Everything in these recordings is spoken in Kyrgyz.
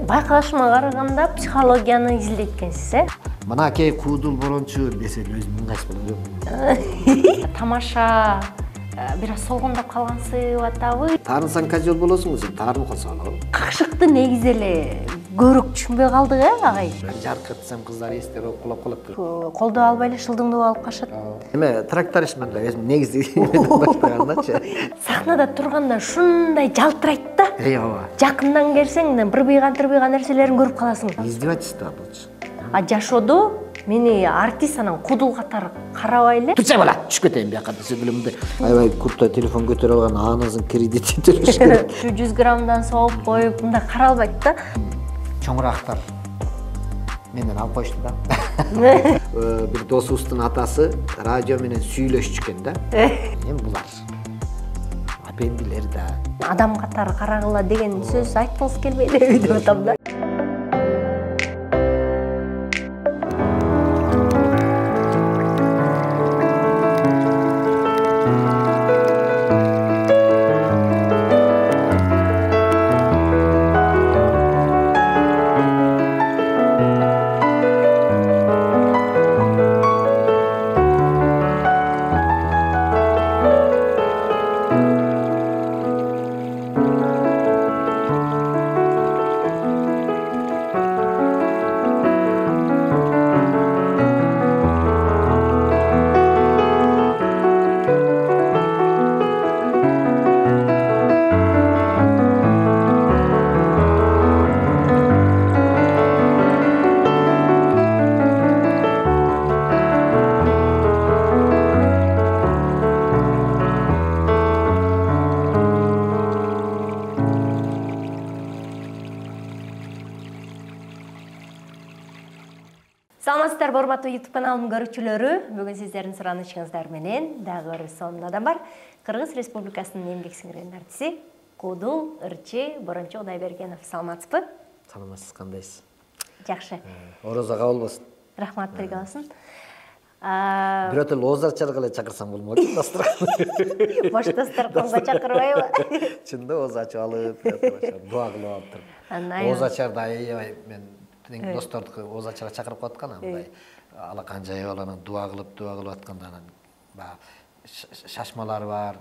Байкалышыма караганда психологияны изилдейт экенсиз, Мынакей куудул борончу десе өзүм ыңгайсыз болот. Тамаша бир аз солгундап калгансып атабы? Таарынсаң кожол болосуң, сен таарынып калсаң алабы. Какшыкты негизи эле көрүк түшүнбөй калдык, агай. Жаркыртсам кыздар эстер болуп кулап калат. Колдоп албай эле шылдыңдап алып кашат. Эме трактористман да өзүм негизи баштагандачы. Сахнада турганда ушундай жалтырайт да. Ооба. Жакындан келсең, тырбыйган нерселерин көрүп каласың. Издевательство болчу. А жашоодо мени артист анан кудул катары карабай эле. Турча бала, түшүп кетейин бияка десе деле мындай. Аябай куртта телефон көтөрүп алган анаңыздын кредити төлөш керек. 100 граммдан согуп коюп, мындай каралбайт да. Чоңурактар менден алып коюшту да. Бир досубуздун атасы радио менен сүйлөшчү экен да. Эми булар апендилер да. Адам катары карагыла деген сөз айткыңыз келбейби деп атам да. Саламатсыздар, урматтуу YouTube каналымдын көрүүчүлөрү. Бүгүн сиздердин суранышыңыздар менен дагы бир сонун бар. Кыргыз Республикасынын эмгек сиңирген артисти Куудул ырчы Борончо Кудайбергенов. Саламатсызбы? Саламатсыз, кандайсыз? Жакшы. Орозо кабыл болсун. Рахмат, бирге болсун. Бирөөтөл озарчарга эле чакырсам болмок достор. Бош достор конго чакырбайбы? Чында оз ачып алып, дуа кылып алыптыр. Оз ачарда аябай мен досторду оз ачарга чакырып коюп аткан, андай алакан жайып алып, дуа кылып атканда анан баягы шашмалары бар,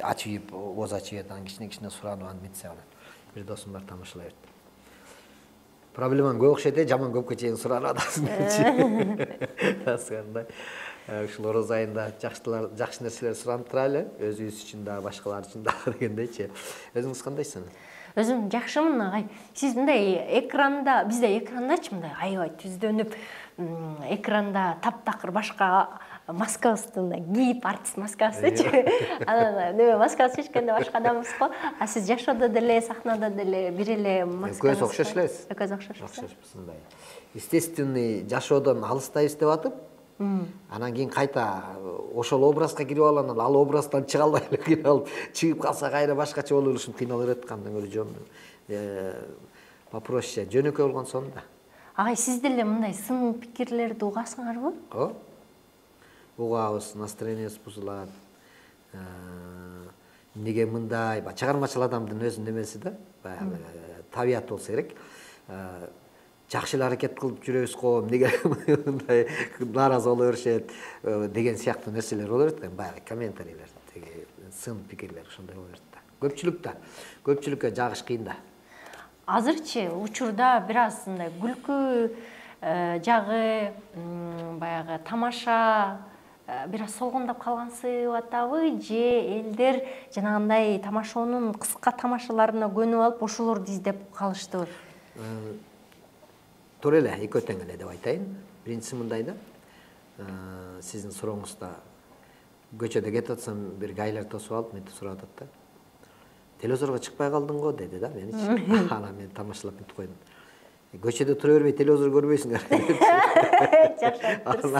ачып оз ачып анан кичине суранып анан митсе анан бир досум бар тамашалай берди. Проблемаң көп окшойт, жаман көпкө чейин суранып атасың. Аскандай. Ушул ороз айында жакшы нерселер суранып турайлы, өзүбүз үчүн да, башкалар үчүн да дегендейчи. Өзүңүз кандайсыз? Өзүм жакшымын, агай. Сиз мындай экранда, бизде экрандачы мындай аябай түздөнүп, экранда таптакыр башка маскабызды кийип, артист маскабызычы. Анан неме маскабыз чечкенде башка адамбыз го. А сиз жашоодо деле, сахнада деле бир эле маска. Экөөбүз окшош элебиз. Экөөбүз окшош. Окшошпуз мындай. Естественный жашоодон алыстайбыз деп атып, анан кийин кайта ошол образга кирип алып, ал образдан чыга албай кыйналып, чыгып калса кайра башкача болуп ушинтип кыйналып берет кандан көрө жөн. Попроще, жөнөкөй болгон сонун да. Агай, сиз деле мындай сын пикирлерди угасыңарбы? О. Угабыз, настроениябыз бузулат. Неге мындай, чыгармачыл адамдын өзүнүн немеси да, баягы табият болсо керек. Жакшы аракет кылып жүрөбүз го, эмнеге мындай нааразы боло беришет деген сыяктуу нерселер боло берет экен, баягы комментарийлер, сын пикирлер ошондой боло берет да. Көпчүлүккө жагыш кыйын да. Азырчы учурда бир аз мындай күлкү жагы, баягы тамаша бир аз солгундап калгансып атабы, же элдер жанагындай тамашоонун кыска тамашаларына көнүп алып, ошолорду издеп калыштыбы? Туура эле, экөө тең эле деп айтайын. Биринчиси мындай да. Сиздин сурооңузда көчөдө кетип атсам, бир гайлер тосуп алып, мынтип сурап атат да. Телевизорго чыкпай калдың го деди да меничи. Анан мен тамашалап бүтүп койдум. Көчөдө тура бербей телевизор көрбөйсүңөр. Жакшы айттыңыз.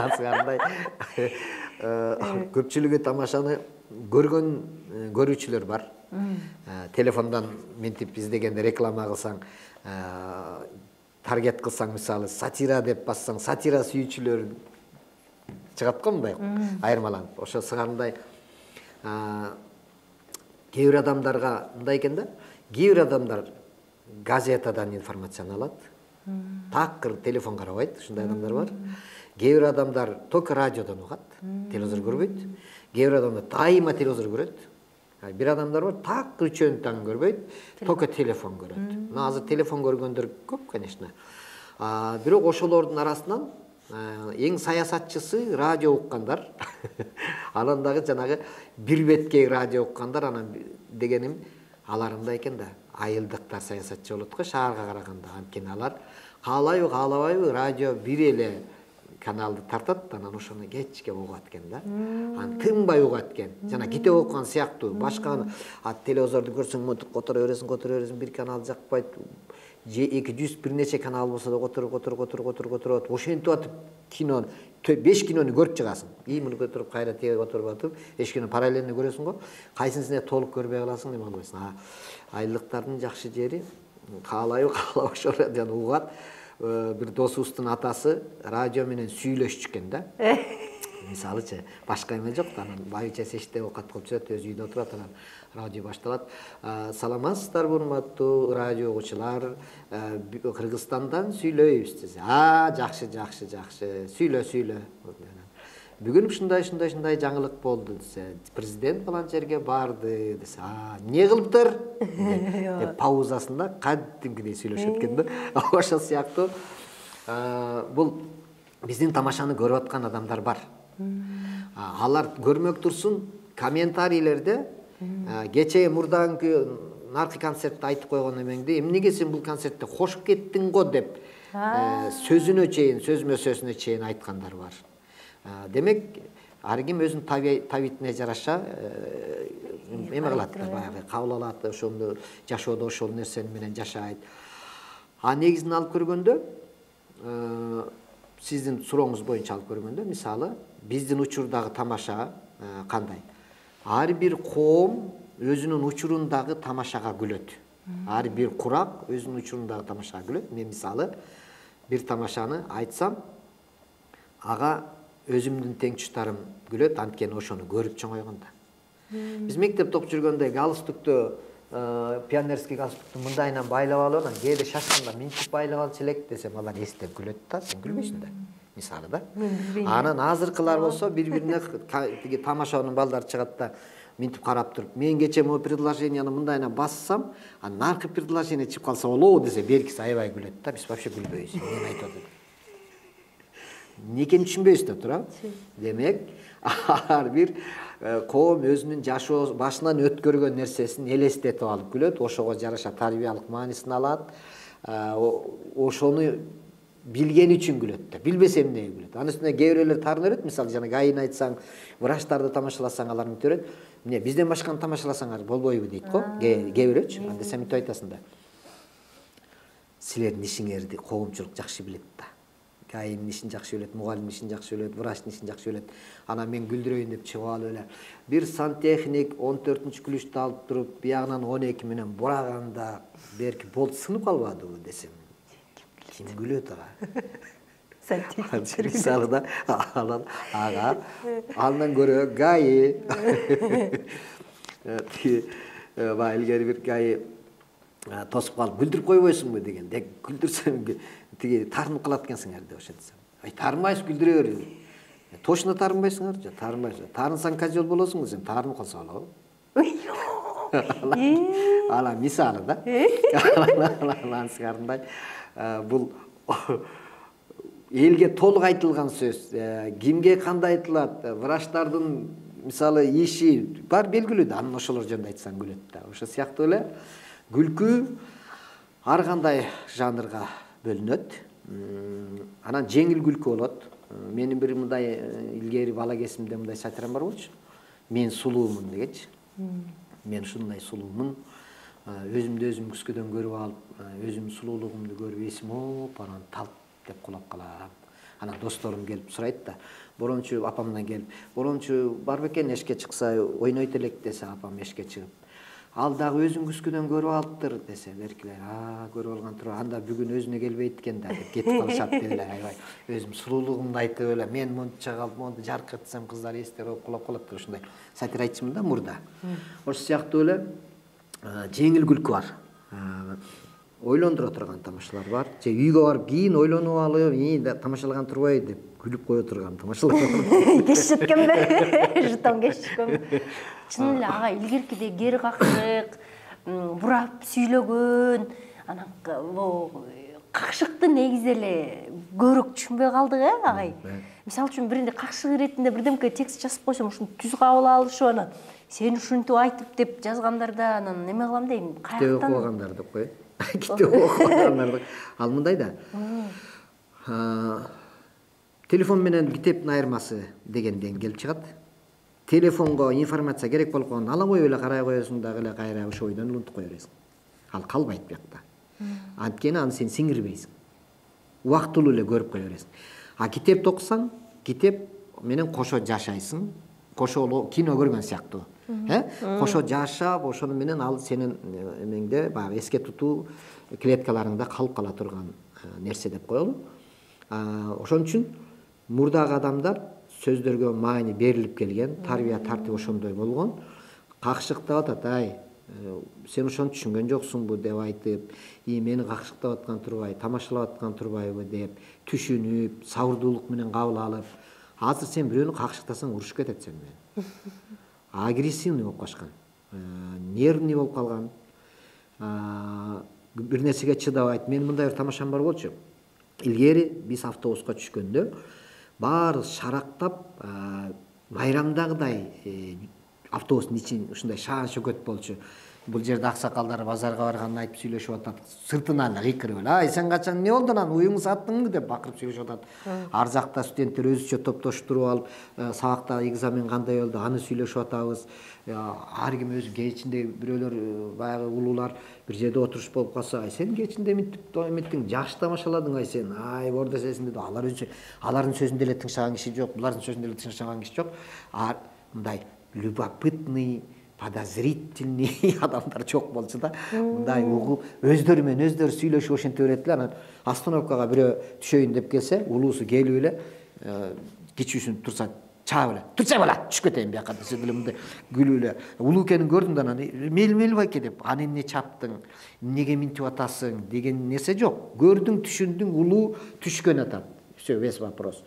Анан көпчүлүгү тамашаны көргөн көрүүчүлөр бар. Телефондон мынтип издегенде реклама кылсаң, таргет кылсаң, мисалы сатира деп бассаң, сатира сүйүүчүлөр чыгат го мындай айырмаланып. Ошо сыгарындай кээ бир адамдарга мындай экен да, кээ бир адамдар газетадан информацияны алат. Такыр телефон карабайт, ушундай адамдар бар. Кээ бир адамдар только радиодан угат, телевизор көрбөйт. Кээ бир адамдар дайыма телевизор көрөт. Бир адамдар бар, такыр үчөөнү таң көрбөйт, только телефон көрөт. Мына азыр телефон көргөндөр көп, конечно. Бирок ошолордун арасынан эң саясатчысы радио уккандар. Анан дагы жанагы бир беткей радио уккандар, анан дегеним аларында экен да. Айылдыктар саясатчы болот го, шаарга караганда. Анткени алар каалайбы, каалабайбы радио бир эле каналды тартат, анан ошону кечке угат экен да. Анан тынбай угат экен. Жана китеп окуган сыяктуу. Башка телевизорду көрсөң, которо бересиң, бир канал жакпайт. 200 бир нече канал болсо да отуруп. Ошентип атып кино 5 кинону көрүп чыгасың. Муну көтөрүп кайра теге отуруп атып, 5 кино параллельно көрөсүң го. Кайсынысына толук көрбөй каласың деп албайсың. Айылдыктардын жакшы жери каалайбы, каалабы ошо радиону угат. Бир досубуздун атасы радио менен сүйлөшчү экен да. Мисалычы, башка эме жок, анан байыча сечте окат кылып жүрөт, өзү үйдө отурат, анан радио башталат. Саламатсыздар, урматтуу радио угуучулар, Кыргызстандан сүйлөйбүз десе. Жакшы, сүйлө. Бүгүн ушундай жаңылык болду десе, президент балан жерге барды десе, эмне кылыптыр? Деп паузасында кадимкидей сүйлөшөт экен да. Ошол сыяктуу бул биздин тамашаны көрүп аткан адамдар бар. Алар көрмөк турсун, комментарийлерде кече мурдаңкы наркы концертте айтып койгон эмеңди, эмнеге сен бул концертте кошуп кеттиң го деп сөзмө сөзүнө чейин айткандар бар. Демек, ар ким өзүнүн табитине жараша эме кылат да, баягы кабыл алат, ошондо жашоодо ошол нерсени менен жашайт. Негизин алып көргөндө, сиздин сурооңуз боюнча алып көргөндө, мисалы, биздин учурдагы тамаша кандай? Ар бир коом өзүнүн учурундагы тамашага күлөт. Ар бир курак өзүнүн учурундагы тамашага күлөт. Мен мисалы бир тамашаны айтсам, ага өзүмдүн теңтуштарым күлөт, анткени ошону көрүп чоңойгон да. Биз мектепте окуп жүргөндө галстукту, пионерский галстукту мындайынан байлап алып, анан кээде шашканда минтип байлап алчу элек десем, алар эстеп күлөт да, сен күлбөйсүң да. Мисалы да. Анан азыркылар болсо бири-бирине тиги тамашанын балдары чыгат да, минтип карап туруп, мен кече могу предложенияны мындайынан бассам, анан наркы предложение чыгып калса болобу десе, беркиси аябай күлөт да, биз вообще күлбөйбүз. Эмне айтып атат? Некени түшүнбөйбүз да, туурабы? Демек, ар бир коом өзүнүн жашоо башынан өткөргөн нерсесин элестетип алып күлөт, ошого жараша тарбиялык маанисин алат, ошону билгени үчүн күлөт да, билбесе эмнеге күлөт. Анын үстүнө кээ бирөөлөр тарын өрөт, мисалы жана гайын айтсаң, врачтарды тамашаласаң, алар мынтип өрөт. Эмне, бизден башканы тамашаласаңар болбойбу дейт го, кээ бирөөчү. Анда сен мынтип айтасың да. Силердин ишиңерди коомчулук жакшы билет да. Гайынын ишин жакшы билет, мугалимдин ишин жакшы билет, врачтын ишин жакшы билет. Анан мен күлдүрөйүн деп чыгып алып эле. Бир сантехник 14-күлүштү алып туруп, биягынан 12 менен бураганда берки болт сынып калбадыбы десем. Ким күлөт ага? Сантехник. Мисалы да, ага, андан көрө гайы. Баягы илгери бир гайы тосуп калып, күлдүрүп койбойсуңбу деген. Дек күлдүрсөм тиги таарынып калат экенсиңер деп ошентсем. Таарынбайсыз, күлдүрө бер. Точно таарынбайсыңар? Жок, таарынбайсыз. Таарынсаң козел болосуң десем, таарынып калса болобу? Ала мисалы да. Анан сыңарындай бул элге толук айтылган сөз. Кимге кандай айтылат? Врачтардын мисалы иши бар белгилүү да, анын ошолор жөнүндө айтсаң күлөт да. Ошо сыяктуу эле күлкү ар кандай жанрга бөлүнөт. Анан жеңил күлкү болот. Менин бир мындай илгери бала кезимде мындай сатирам бар болчу. Мен сулуумун дегенчи. Мен ушундай сулуумун. Өзүмдү өзүм күскөдөн көрүп алып, өзүмдүн сулуулугумду көрүп эсим оп, анан талп деп кулап калам. Анан досторум келип сурайт да, борончу апамдан келип, борончу бар бекен эшикке чыкса ойнойт элек десе, апам эшикке чыгып, ал дагы өзүн күскөдөн көрүп алыптыр десе, беркилер, көрүп алган туруп, анда бүгүн өзүнө келбейт экен да деп кетип калышат деп эле, аябай өзүм сулуулугумду айтып эле, мен монча калып, монту жаркыртсам кыздар эстер болуп кулап калат деп ушундай сатир айтчумун да мурда. Ошол сыяктуу эле жеңил күлкү бар. ойлондура турган тамашалар бар. Же үйгө барып кийин ойлонуп алып, тамашалаган турбай деп күлүп кое турган тамашалар бар. Кеш жеткенби? Жетон кеш жеткенби? Чын эле ага илгеркиде кери какшык, бурап сүйлөгөн, анан какшыкты негизи эле көрөк түшүнбөй калдык, агай. Мисалы үчүн биринде какшык иретинде бирдемке текст жазып койсом, ушуну түз кабыл алышып анан сен ушинтип айтып деп жазгандарда анан неме кылам дейм, каяктан? Китеп окугандар деп кой. Китеп окугандар. Ал мындай да. Телефон менен китептин айырмасы дегенден келип чыгат. Телефонго информация керек болуп калган, ала коюп эле карай коесуң дагы эле кайра ошо ойдон унутуп кое бересиң. Ал калбайт биякта. Анткени аны сен сиңирбейсиң. Убактылуу эле көрүп кое бересиң. А китепти окусаң, китеп менен кошо жашайсың. Кошо кино көргөн сыяктуу. Кошо жашап, ошону менен ал сенин эмеңде баягы эске тутуу клеткаларыңда калып кала турган нерсе деп коелу. Ошон үчүн мурдагы адамдар сөздөргө маани берилип келген, тарбия тартип ошондой болгон. Какшыктап атат, сен ошону түшүнгөн жоксуңбу деп айтып, мени какшыктап аткан турбай, тамашалап аткан турбайбы деп түшүнүп, сабырдуулук менен кабыл алып, азыр сен бирөөнү какшыктасаң урушуп кетет сен менен. Агрессивный болуп калышкан, нервный болуп калган, бир нерсеге чыдабайт. Мен мындай бир тамашам бар болчу. Илгери биз автобуска түшкөндө баары шарактап, майрамдагыдай автобустун ичин ушундай шаан шөкөт болчу. Бул жерде аксакалдар базарга барганын айтып сүйлөшүп атат. Сыртынан кыйкырып эле, "Ай, сен качан эмне болду анан, уюңду саттыңбы?" деп бакырып сүйлөшүп атат. Ар жакта студенттер өзүчө топтошуп туруп алып, сабакта экзамен кандай болду, аны сүйлөшүп атабыз. Ар ким өзү кечинде бирөөлөр баягы улуулар бир жерде отуруш болуп калса, "Ай, сен кечинде эметтиң, жакшы тамашаладың ай сен. Ай, бордо сесиң" деп алар өзү алардын сөзүндө эле тыңшаган киши жок, булардын сөзүндө эле тыңшаган киши жок. Мындай любопытный, подозрительный адамдар жок болчу да. Мындай угуп өздөрү менен өздөрү сүйлөшүп ошентип берет эле. Анан остановкага бирөө түшөйүн деп келсе, улуусу келип эле кичүүсүн турса чаап эле, "Турча бала, түшүп кетейин бияка" десе деле мындай күлүп эле. Улуу экенин көрдүм да анан "Мел байке" деп, "Аны эмне чаптың? Эмнеге минтип атасың?" деген нерсе жок. Көрдүң, түшүндүң, улуу түшкөн атат. Всё, весь вопрос.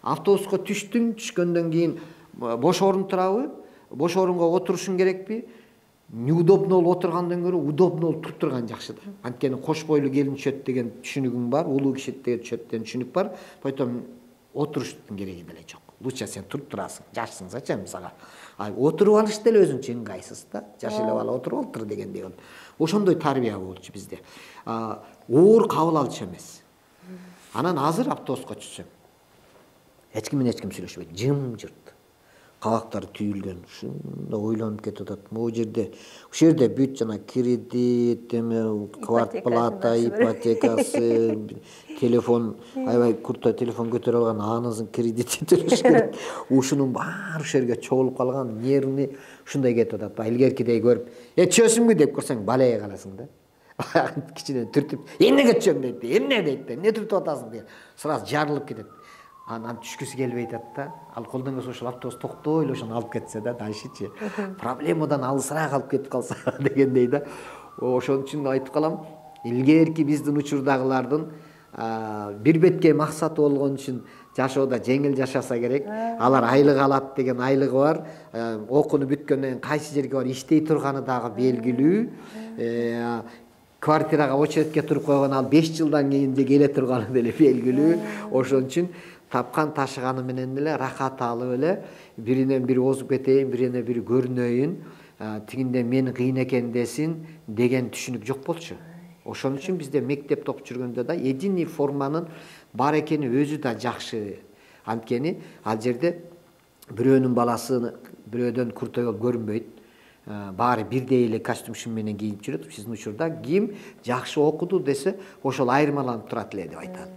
Автобуска түштүң, түшкөндөн кийин бош орун турабы? Бош орунга отурушуң керекпи? Неудобно болуп отургандан көрө удобно болуп туруп турган жакшы да. Анткени кош бойлуу келин түшөт деген түшүнүгүң бар, улуу киши түшөт деген түшүнүк бар. Поэтому отуруштун кереги деле жок. Лучше сен туруп турасың, жашсың, зачем сага? Отуруп алыш деле өзүнчө ыңгайсыз да. Жаш эле бала отуруп алыптыр дегендей болду. Ошондой тарбия болчу бизде. Оор кабыл алчу эмес. Анан азыр автобуска түшсөм, эч ким менен эч ким сүйлөшпөйт, жым-жырт. Кабактары түйүлгөн, ушунда ойлонуп кетип атат. Могу жерде, ушул жерде бүт жана кредит, квартплата, ипотекасы, телефон, аябай курта телефон көтөрүп алган, анысын кредити төлөш керек. Ушунун баары ушул жерге чогулуп калган, нервный ушундай кетип атат. Илгеркидей көрүп, "Түшөсүңбү" деп көрсөң, балая каласың да. Кичине түртүп, "Эмнеге түшөм" дейт, "Эмне" дейт, "Эмне түртүп атасың" дейт. Сразу жарылып кетет. Анан түшкүсү келбей атат да. Ал колдон келсе ошол автобус токтой эле ошону алып кетсе да, дальшычы. Проблемадан алысыраак алып кетип калса дегендей да. Ошон үчүн айтып калам, илгерки биздин учурдагылардын бир беткей максаты болгон үчүн жашоодо жеңил жашаса керек. Алар айлык алат деген айлыгы бар. Окууну бүткөндөн кийин кайсы жерге барып иштей турганы дагы белгилүү. Квартирага очередке туруп койгон ал 5 жылдан кийин же келе турганы деле белгилүү. Ошон үчүн тапкан ташыганы менен эле рахат алып эле биринен бири озуп кетейин, биринен бири көрүнөйүн, тигинде мени кыйын экен десин деген түшүнүк жок болчу. Ошон үчүн бизде мектепте окуп жүргөндө да единый форманын бар экени өзү да жакшы. Анткени ал жерде бирөөнүн баласы бирөөдөн куртой болуп көрүнбөйт. Баары бирдей эле костюм менен кийип жүрөт. Биздин учурда ким жакшы окуду десе, ошол айырмаланып турат эле деп айтат.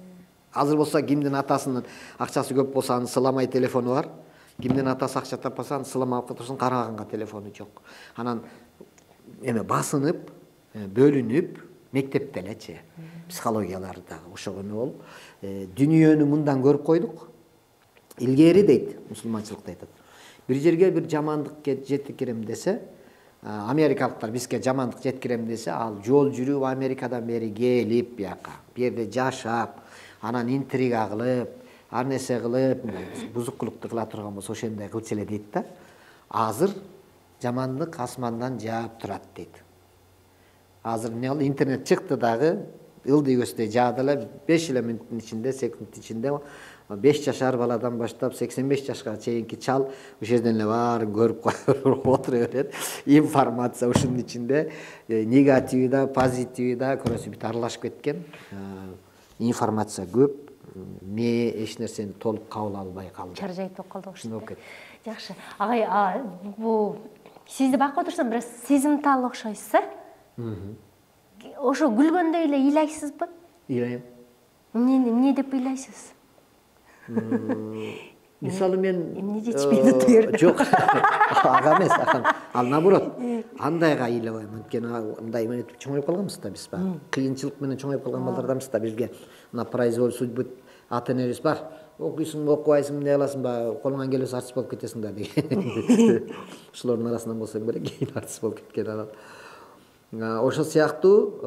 Азыр болсо кимдин атасынын акчасы көп болсо анын сыламай телефону бар. Кимдин атасы акча таппаса анын сыламап кетсин, караганга телефону жок. Анан басынып, бөлүнүп, мектепте элечи психологиялары дагы ошого болуп, дүнүйөнү мындан көрүп койдук. Илгери дейт, мусулманчылыкта айтат. Бир жерге бир жамандык жетип кирем десе, Америкалыктар бизге жамандык жеткирем десе, ал жол жүрүп Америкадан бери келип бияка, бу жерде жашап, анан интрига кылып, ар нерсе кылып, бузукулукту кыла турган болсо ошондой кылчу эле дейт да. Азыр жамандык асмандан жаап турат дейт. Азыр эмне болду? Интернет чыкты дагы, ылдый көздөй жаады эле 5 минуттун ичинде, секундтун ичинде 5 жашар баладан баштап 85 жашка чейинки чал ошол жерден эле баарын көрүп отура берет. Информация ушунун ичинде негативи да, позитиви да көрөсү бүт аралашып кеткен. Информация көп. Ме эч нерсени толук кабыл албай калды. Чаржайып калды ошондой. Жакшы. Агай, бул сизди бакып отурсам, бир сезимтал окшойсуз, Ошо күлгөндө эле ыйлайсызбы? Ыйлайм. Эмне деп ыйлайсыз? Мисалы мен эмне жетишпейт атыр? Жок. Ага эмес, ал наоборот. Андайга ыйлабайм. Анткени андай менен чоңоюп калганбыз да биз баягы. Кыйынчылык менен чоңоюп калган балдарданбыз да, бизге мына произвол судьбы ата-энебиз бар. Окуйсуңбу, окубайсыңбы, эмне кыласыңбы, колуңан келбесе артист болуп кетесиң да деген. Ушулардын арасынан болсоң керек, кийин артист болуп кеткен анан. Ошол сыяктуу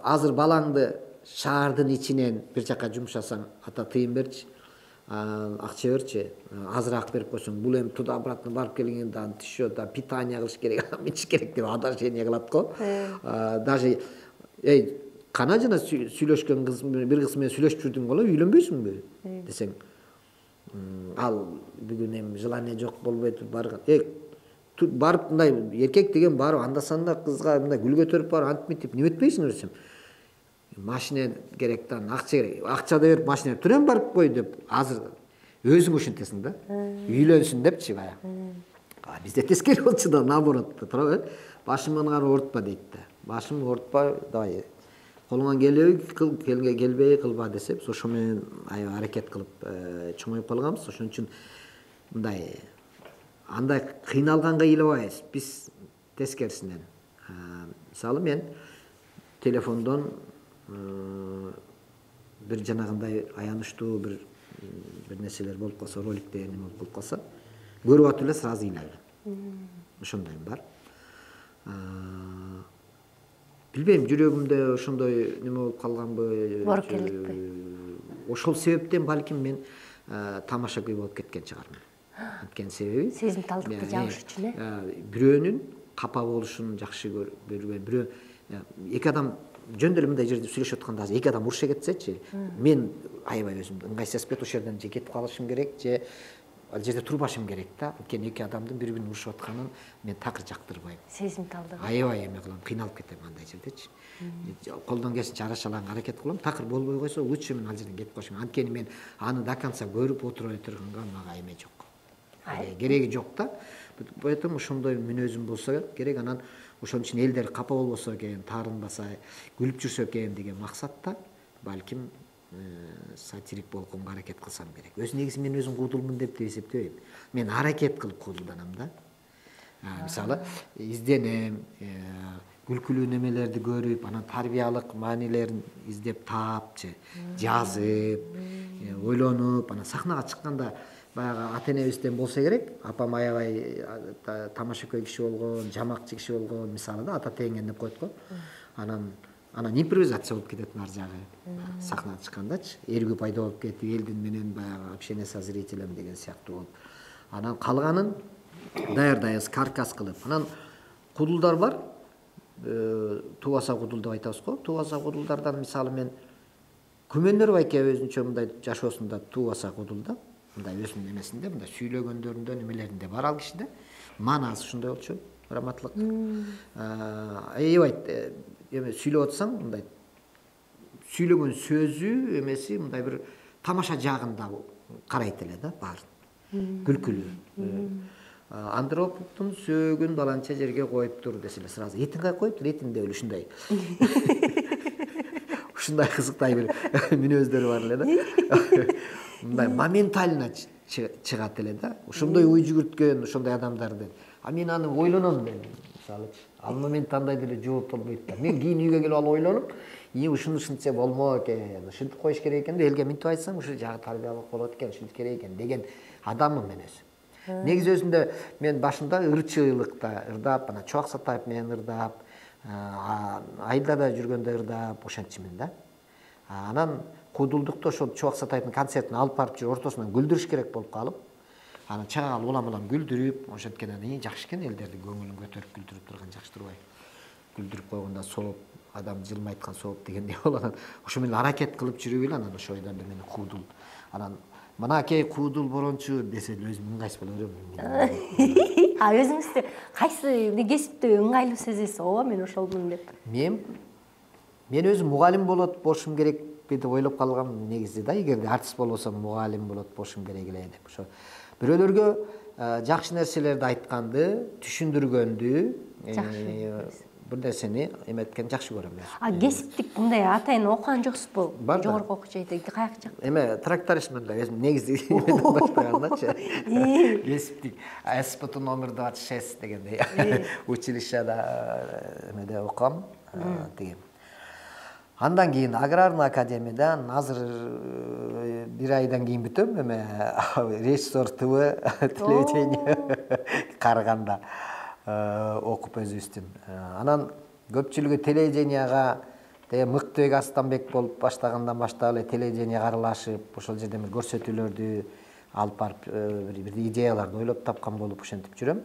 азыр балаңды шаардын ичинен бир жака жумшасаң, ата тыйын берчи, акча берчи, азыраак берип койсоң, бул эми туда обратно барып келгенде аны тишет, питание кылыш керек, ичиш керек деп адашение кылат го. Даже кана жана сүйлөшкөн кыз, бир кыз менен сүйлөшүп жүрдүң голо, үйлөнбөйсүңбү десең, ал бүгүн эми желание жок болбойт, барган. Барып мындай эркек деген барып анда-санда кызга мындай гүл көтөрүп барып антип неме этпейсиң десем. Машина керек да, акча керек. Акча да берип машина түрөм барып кой деп азыр өзүң ушинтесиң да. Үйлөнсүн депчи баягы. Бизде тескери болчу да, наоборот, туурабы? Башымдан кара оорутпа дейт да. Башым оорутпа, давай. Колуңан келбей кылба десе, ошо менен аракет кылып чоңоюп калганбыз. Ошон үчүн мындай андай кыйналганга ыйлабайбыз. Биз тескерисинен. Мисалы мен телефондон бир жанагындай аянычтуу бир нерселер болуп калса, роликте неме болуп калса, көрүп атып эле сразу ыйлайм. Ошондой бар. Билбейм, жүрөгүмдө ошондой неме болуп калганбы? Боркеликпи? Ошол себептен балким мен тамашакөй болуп кеткен чыгармын. Анткени себеби сезимталдыкты жагыш үчүн, бирөөнүн капа болушун жакшы көрбөйм. Бирөө эки адам жөн эле мындай жерде сүйлөшүп атканда азыр эки адам уруша кетсечи, мен аябай өзүмдү ыңгайсыз кетип, ошол жерден же кетип калышым керек, же ал жерде турбашым керек да. Анткени эки адамдын бири-бирин урушуп атканын мен такыр жактырбайм. Сезимталдык. Аябай эме кылам, кыйналып кетем андай жердечи. Колдон келишинче арашалааңга аракет кылам, такыр болбой койсо лучше мен ал жерден кетип калышым. Анткени мен аны до конца көрүп отура турганга мага эме жок. Кереги жок да. Поэтому ошондой мүнөзүм болсо керек, анан ошон үчүн элдер капа болбосо экен, таарынбаса, күлүп жүрсө экен деген максатта балким сатирик болгонго аракет кылсам керек. Өз негизи мен өзүм куудулмун деп эсептебейм. Мен аракет кылып куудулданам да. Мисалы, изденем, күлкүлүү немелерди көрүп, анан тарбиялык маанилерин издеп таапчы, жазып, ойлонуп, анан сахнага чыкканда баягы ата-энебизден болсо керек, апам аябай тамашакөй киши болгон, жамакчы киши болгон, мисалы да, ата теңген деп коет го. Анан импровизация болуп кетет ар жагы. Сахнага чыккандачы, эргүү пайда болуп кетип, элдин менен баягы общение со зрителем деген сыяктуу болуп. Анан калганын даярдайбыз, каркас кылып. Анан кудулдар бар. Тубаса кудул деп айтабыз го. Тубаса кудулдардан мисалы мен Күмөндөр байке өзүнчө мындай жашоосунда тубаса кудул да. Мындай өзүнүн эмесинде, мындай сүйлөгөндөрүндө, немелеринде бар ал кишиде. Манасы ушундай болчу, раматлык. Аябайт эме сүйлөп атсаң, мындай сүйлөгөн сөзү эмеси мындай бир тамаша жагында карайт эле да, бар. Күлкүлүү. Андроповдун сөөгүн баланча жерге коюп тур деселе, сразу этин кай коюп тур, этин деп ушундай. Ушундай кызыктай бир мүнөздөрү бар эле да. Мындай моментально чыгат эле да. Ошондой ой жүгүрткөн, ошондой адамдарды. Мен аны ойлоном мен, мисалы. Ал момент андай деле жооп болбойт да. Мен кийин үйгө келип ал ойлонуп, ушуну ушинтсе болмок экен, ушинтип коюш керек экен деп элге минтип айтсам, ушу жагы тарбиялык болот экен, ушинтип керек экен деген адаммын мен өзүм. Негизи өзүндө мен башында ырчылыкта ырдап, анан Чубак Сатаев менен ырдап, айылда жүргөндө ырдап ошентчимин да. Анан куудулдукта ошол Чубак Сатаевдин концертин алып барып жүрүп ортосунан күлдүрүш керек болуп калып, анан чагал улам күлдүрүп, ошенткенен кийин жакшы экен, элдердин көңүлүн көтөрүп күлдүрүп турган жакшы турбайбы? Күлдүрүп койгондо сооп, адам жылмайткан сооп дегендей болот. Ошо менен аракет кылып жүрүп эле анан ошо ойдон мени куудул. Анан мынакей куудул борончу десе өзүм ыңгайсыз боло берем. Өзүңүздү кайсы кесипти ыңгайлуу сезесиз? Ооба мен ошолмун деп. Мен өзүм мугалим болушум керек деп ойлоп калгам негизи да. Эгерде артист болбосом мугалим болушум керек эле деп. Ошо бирөөлөргө жакшы нерселерди айтканды, түшүндүргөндү, бир нерсени эметкен жакшы көрөм. Кесиптик мындай атайын окуган жоксузбу? Жогорку окуу жайда каяк жак? Трактористмин да, өзүм негизи баштагандачы. Кесиптик СПТ номер 26 дегендей училищада эмеде окугам. Андан кийин аграрный академиядан азыр бир айдан кийин бүтөм, режиссер ТВ телевидение Караганда окуп өзүбүздүн. Анан көпчүлүгү телевиденияга Мыктыбек Астанбек болуп баштагандан баштап эле телевиденияга аралашып, ошол жерден бир көрсөтүүлөрдү алып барып, бир идеяларды ойлоп тапкан болуп ошентип жүрөм.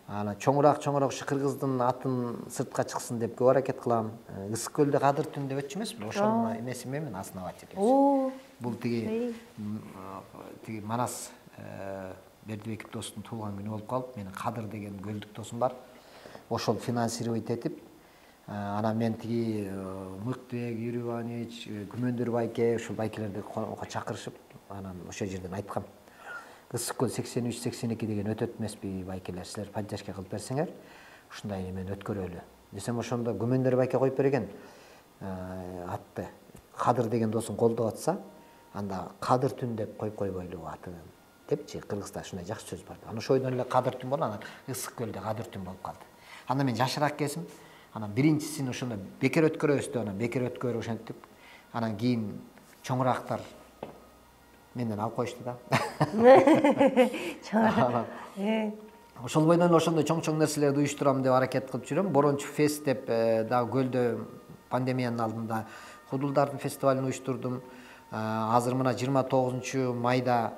Анан чоңураак ушу кыргыздын атын сыртка чыксын деп көп аракет кылам. Ысык көлдө Кадыр түн деп өтчү эмеспи? Ошонун эмесимен мен основатель. Бул тиги Манас Бердибеков достун туулган күнү болуп калып, менин Кадыр деген көлдүк досум бар. Ошол финансировать этип, анан мен тиги Мыктыбек, Юрий Иванович, Күмөндөр байке, ушул байкелерди чакырышып, анан ошол жерден айткам. Ысык көл 83-82 деген өтөт эмеспи байкелер, силер поддержка кылып берсеңер, ушундай эмени өткөрөлү. Десем ошондо Күмөндөр байке коюп берген атты. Кадыр деген досун колдоп атса, анда Кадыр түн деп коюп койбойлу атын депчи, кыргызда ушундай жакшы сөз бар. Анан ошо ойдон эле Кадыр түн болду, анан Ысык көлдө Кадыр түн болуп калды. Анда мен жашыраак кезим, анан биринчисин ошондо бекер өткөрөбүз деп, анан бекер өткөрүп ошентип, анан кийин чоңурактар менден алып коюшту да. Ошол бойдон ошондой чоң нерселерди уюштурам деп аракет кылып жүрөм. Борончу фест деп дагы көлдө пандемиянын алдында куудулдардын фестивалын уюштурдум. Азыр мына 29 майда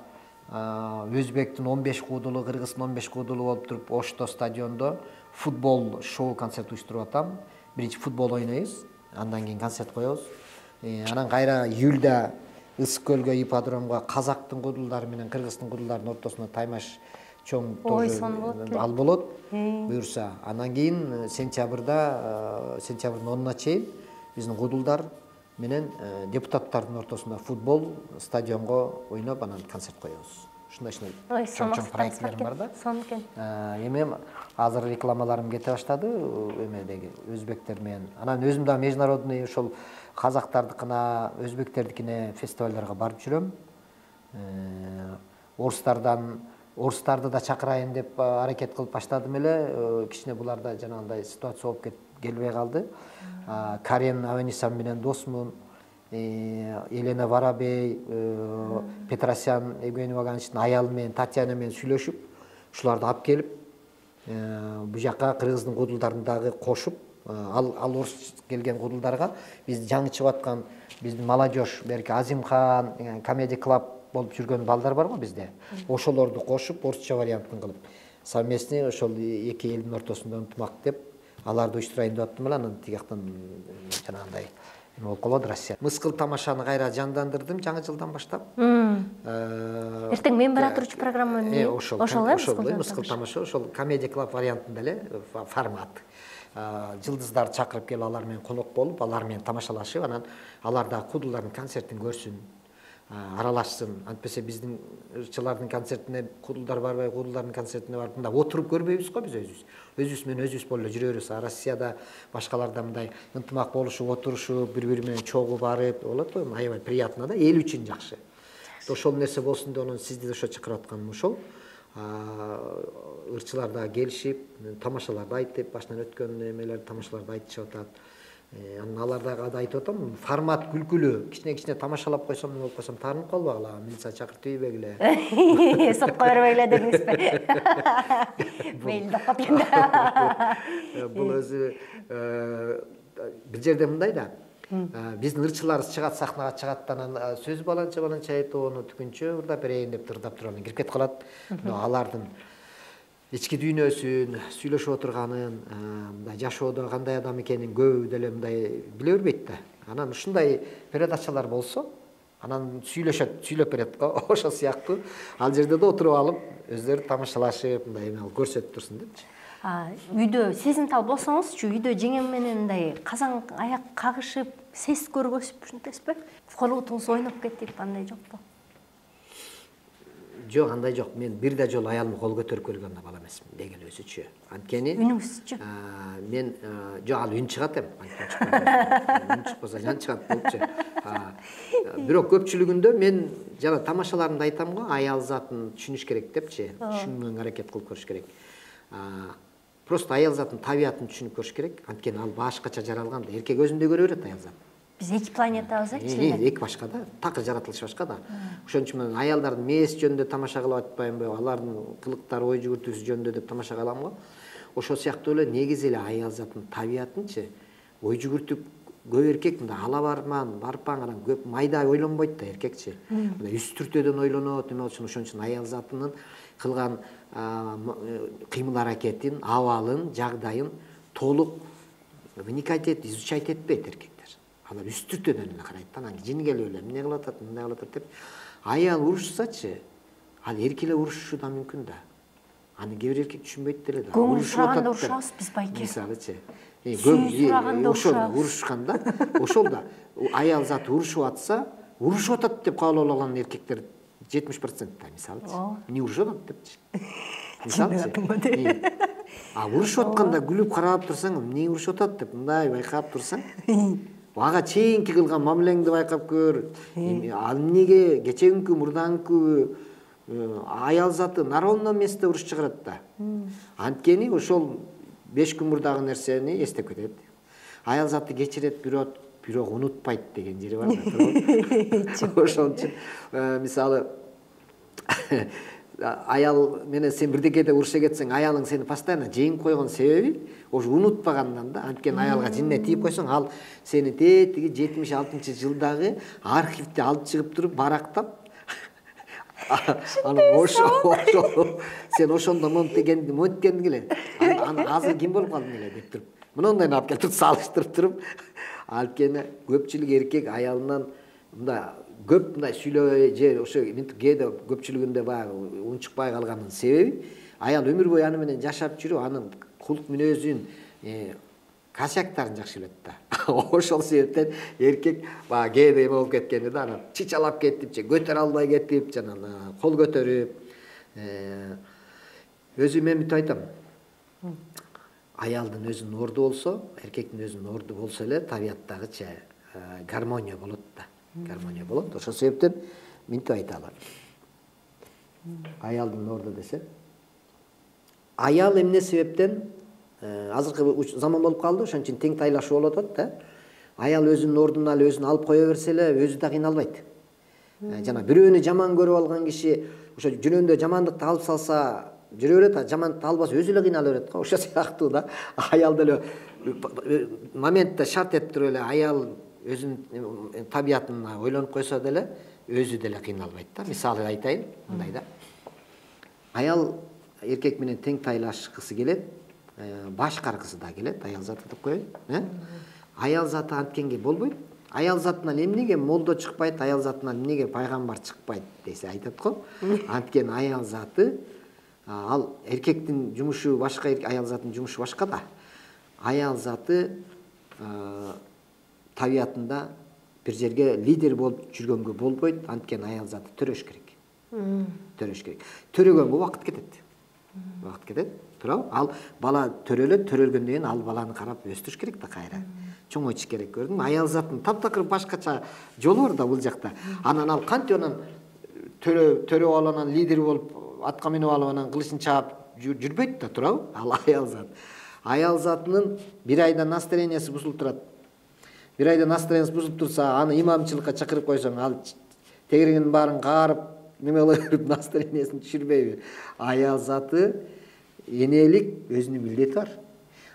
Өзбектин 15 куудулу, Кыргыздын 15 куудулу болуп туруп, Ошто стадиондо футбол шоу концерт уюштуруп атам. Биринчи футбол ойнойбуз, андан кийин концерт коебуз. Анан кайра июлда Ысык көлгө ипподромго казактын куудулдары менен кыргыздын куудулдарынын ортосуна таймаш чоң ал болот. Буюрса, андан кийин сентябрда, сентябрдын 10-на чейин биздин куудулдар менен депутаттардын ортосунда футбол стадионго ойноп, анан концерт коебуз. Ушундай чоң проектлерим бар да. Сонун экен. Эми азыр рекламаларым кете баштады, эмедеги өзбектер менен. Анан өзүм да международный ошол казактардыкына, өзбектердикине фестивалдарга барып жүрөм. Орустарды да чакырайын деп аракет кылып баштадым эле. Кичине буларда жанагындай ситуация болуп келбей калды. Карен Аванесян менен досмун. Елена Воробей, Петросян Евгений Вагановичтин аялы менен, Татьяна менен сүйлөшүп, ушуларды алып келип, бу жака кыргыздын куудулдарын дагы кошуп, ал орус келген куудулдарга биз жаңычып аткан биздин молодежь, берки Азимхан, Comedy Club болуп жүргөн балдар бар го бизде. Ошолорду кошуп, орусча вариантын кылып, совместный ошол эки элдин ортосунда ынтымак деп, аларды уюштурайын деп аттым эле, анан тигияктан жанагындай болуп калды Россия. Мыскыл тамашаны кайра жандандырдым жаңы жылдан баштап. Эртең мен бара турчу программа эмне? Ошол мыскыл тамаша, ошол Comedy Club вариантында эле формат. Жылдыздар чакырып келип, алар менен конок болуп, алар менен тамашалашып, анан алар да куудулдардын концертин көрсүн, аралашсын. Антпесе биздин ырчылардын концертине куудулдар барбай, куудулдардын концертине барып, мындай отуруп көрбөйбүз го биз өзүбүз. Өзүбүз менен өзүбүз боло эле жүрөбүз. Россияда башкаларда мындай ынтымак болушуп, отурушуп, бири-бири менен чогуу барып, болот го, аябай приятно да, эл үчүн жакшы. Ошол нерсе болсун деп, анан сизди ошо чакырып атканым ошол. Ырчылар да келишип, тамашаларды айтып, башынан өткөн эмелерди тамашаларды айтышып атат. Анан аларда да айтып атам, формат күлкүлүү, кичине тамашалап койсом, не болуп койсом таарынып калбагыла, милиция чакыртып ийбегиле. Сотко бербегиле дедиңизби? Мейли деп калганда. Бул өзү бир жерде мындай да. Биздин ырчыларыбыз чыгат, сахнага чыгат, анан сөз баланча айтып, ону түгүнчө ырдап берейин деп ырдап туруп анан кирип кетип калат. Алардын ички дүйнөсүн, сүйлөшүп отурганын, мындай жашоодо кандай адам экенин көбү деле мындай биле бербейт да. Анан ушундай передачалар болсо, анан сүйлөп берет го, ошол сыяктуу ал жерде да отуруп алып, өздөрү тамашалашып, мындай көрсөтүп турсун депчи. Үйдө сезимтал болсоңузчу, үйдө жеңем менен мындай казан аяк кагышып, сес көргөзүп ушинтесизби? Колубутуңуз ойноп кетип, андай жокпу? Жок, андай жок. Мен бир да жолу аялымды кол көтөрүп көргөн бала эмесмин, дегел өзүчү. Анткени үнүңүзчү? Мен жок, ал үн чыгат эм. Үн чыкпаса жан чыгат болчу. Бирок көпчүлүгүндө мен жана тамашаларымда айтам го, аял затын түшүнүш керек депчи. Түшүнгөнгө аракет кылып көрүш керек. Просто аял затын табиятын түшүнүп көрүш керек. Анткени ал башкача жаралган. Эркек өзүндө көрө берет аял затын. Биз эки планетабыз эчи. Эки башка да, такыр жаратылышы башка да. Ошон үчүн мен аялдардын мээси жөнүндө тамаша кылып атпаймбы, алардын кылыктары, ой жүгүртүүсү жөнүндө деп тамаша кылам го. Ошол сыяктуу эле негизи эле аял затын табиятынчы ой жүгүртүп көп эркек мындай ала барпаң анан көп майда ойлонбойт да эркекчи. Мындай үстүртөдөн ойлонот, эме болчу, ошон үчүн аял затынын кылган кыймыл аракетин, абалын, жагдайын толук вникать изучать этпейт эркектер. Алар үстүртөдөн эле карайт да, анан жингелеп эле эмне кылып атат, мындай кылып атат деп. Аял урушсачы, ал эркек эле урушушу да мүмкүн да. Аны кээ бир эркек түшүнбөйт деле да. Көңүл сураганда урушабыз биз байке. Мисалычы. Сүйүү сураганда урушабыз. Урушканда, ошол да аял заты урушуп атса, урушуп атат деп кабыл алган эркектер 70% да, мисалычы. Эмне урушуп атат депчи. Мисалычы. Урушуп атканда күлүп карап турсаң, эмне урушуп атат деп мындай байкап турсаң, ага чейинки кылган мамилеңди байкап көр. Ал эмнеге кечээкүнкү, мурдаңкы аял заты наравно месте уруш чыгарат да. Анткени ошол 5 күн мурдагы нерсени эстеп кетет. Аял заты кечирет, бирок унутпайт деген жери бар да. Ошон үчүн мисалы аял менен сен бирдекеде уруша кетсең, аялың сени постоянно жеңип койгон себеби ошо унутпагандан да. Анткени аялга жинне тийип койсоң, ал сени тиги 76-жылдагы архивди алып чыгып туруп барактап, анан ошо сен ошондо монткендиң эле. Анан азыр ким болуп калдың эле деп туруп, мындай алып келип салыштырып туруп, анткени көпчүлүк эркек аялынан мындай көп мындай сүйлөбөй же ошо мынтип кээде көпчүлүгүндө баягы унчукпай калганын себеби аял өмүр бою аны менен жашап жүрүп, анын кулк мүнөзүн, косяктарын жакшы билет да. Ошол себептен эркек баягы кээде эме болуп кеткени да, анан чычалап кетип же көтөрө албай кетип, жана кол көтөрүп. Өзү мен мынтип айтам. Аялдын өзүнүн орду болсо, эркектин өзүнүн орду болсо эле табияттагыча гармония болот да. Гармония болот. Ошол себептен мынтип айталар. Аялдын орду десе, аял эмне себептен азыркы заман болуп калды, ошон үчүн тең тайлашуу болуп атат да. Аял өзүнүн ордуна эле өзүн алып кое берсе эле, өзү да кыйналбайт. Жана бирөөнү жаман көрүп алган киши ошо жөнөндө жамандыкты алып салса, жүрө берет, жамандыкты албаса өзү эле кыйнала берет го. Ошол сыяктуу да. Аял деле моментте шарт этип туруп эле аял өзүнүн табиятын ойлонуп койсо деле, өзү деле кыйналбайт да. Мисалы айтайын, мындай да. Аял эркек менен тең тайлашкысы келет, баш каргысы да келет, аял заты деп коеюн. Аял заты анткенге болбойт. Аял затынан эмнеге молдо чыкпайт, аял затынан эмнеге пайгамбар чыкпайт десе айтат го. Анткени аял заты ал эркектин жумушу башка, аял затынын жумушу башка да. Аял заты табиятында бир жерге лидер болуп жүргөнгө болбойт, анткени аял заты төрөш керек. Төрөш керек. Төрөгөнгө убакыт кетет. Убакыт кетет. Туурабы? Ал бала төрөлөт, төрөлгөндөн кийин ал баланы карап өстүрүш керек да кайра. Чоңойтуш керек, көрдүңбү? Аял затынын таптакыр башкача жолу бар да бул жакта. Анан ал кантип анан төрөп алып, анан лидер болуп, атка минип алып, анан кылычын чаап жүрбөйт да, туурабы? Ал аял зат. Аял затынын бир айда настроениясы бузулуп турат. бир айда настроенияныз бузулуп турса, аны имамчылыкка чакырып койсоң, ал тегерегинин баарын каарып, неме кыла берип настроениясын түшүрбөйбү. Аял заты энелик өзүнүн милдети бар.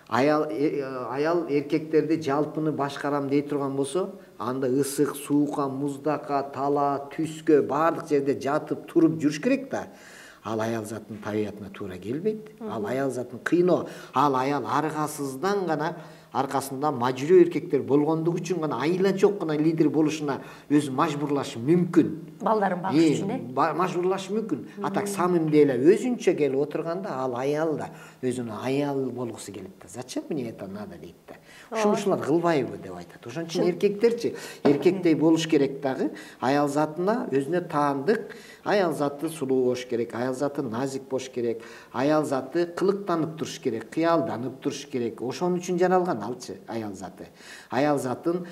Аял эркектерди жалпыны башкарам дей турган болсо, анда ысык, суукка, муздакка, тала, түскө баардык жерде жатып, туруп жүрүш керек да. Ал аял заттын табиятына туура келбейт. Ал аял заттын кыйноо. Ал аял аргасыздан гана, аркасында мажүрө эркектер болгондугу үчүн гана айла-чок гана лидер болушуна өзү мажбурлашы мүмкүн. Балдарын багыш үчүн, мажбурлашы мүмкүн. Атак самимде эле өзүнчө келип отурганда, ал аял да өзүнүн аял болгусу келет да. Зачем мне это надо дейт да. Ушунушулар кылбайбы деп айтат. Ошон үчүн эркектерчи, эркектей болуш керек дагы. Аял затына өзүнө таандык, аял заты сулуу болуш керек, аял заты назик болуш керек, аял заты кылыктанып туруш керек, кыялданып туруш керек. Ошон үчүн жаралган алчы аял заты. Аял затын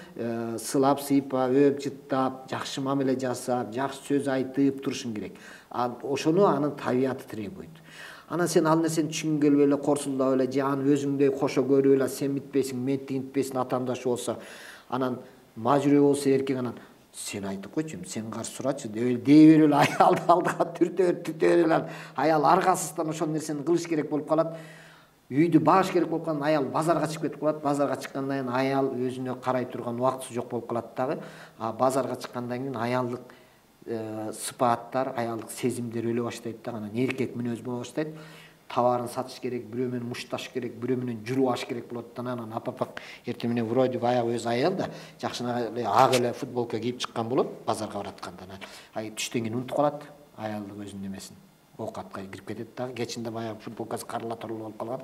сылап, сыйпап, өп, жыттап, жакшы мамиле жасап, жакшы сөз айтып турушуң керек. Ошону анын табияты требует. Анан сен ал нерсени түшүнгүң келбей эле, корсулдап эле, же аны өзүңдөй кошо көрүп эле, сен бүтпөйсүң, мен тигинтпесин атамдашы болсо, анан мажүрө болсо эркек, анан сен айтып койчу, сен каршы сурачы дей берип эле аялды алдыга түртө берип эле, аял аргасыздан ошол нерсени кылыш керек болуп калат. Үйдү багыш керек болуп калган аял базарга чыгып кетип калат. Базарга чыккандан кийин аял өзүнө карай турган убактысы жок болуп калат дагы. Базарга чыккандан кийин аялдык сыпааттар, аялдык сезимдер өлө баштайт да, анан эркек мүнөз боло баштайт. Товарын сатыш керек, бирөө менен мушташ керек, бирөө менен жүрүп керек болот да, анан апапак эртең менен вроде баягы өзү аял да, жакшына эле ак эле футболка кийип чыккан болот базарга баратканда. Ай түштөн кийин унутуп калат аялдык өзүнүн немесин. Оокатка кирип кетет дагы. Кечинде баягы футболкасы карыла торлуу болуп калган.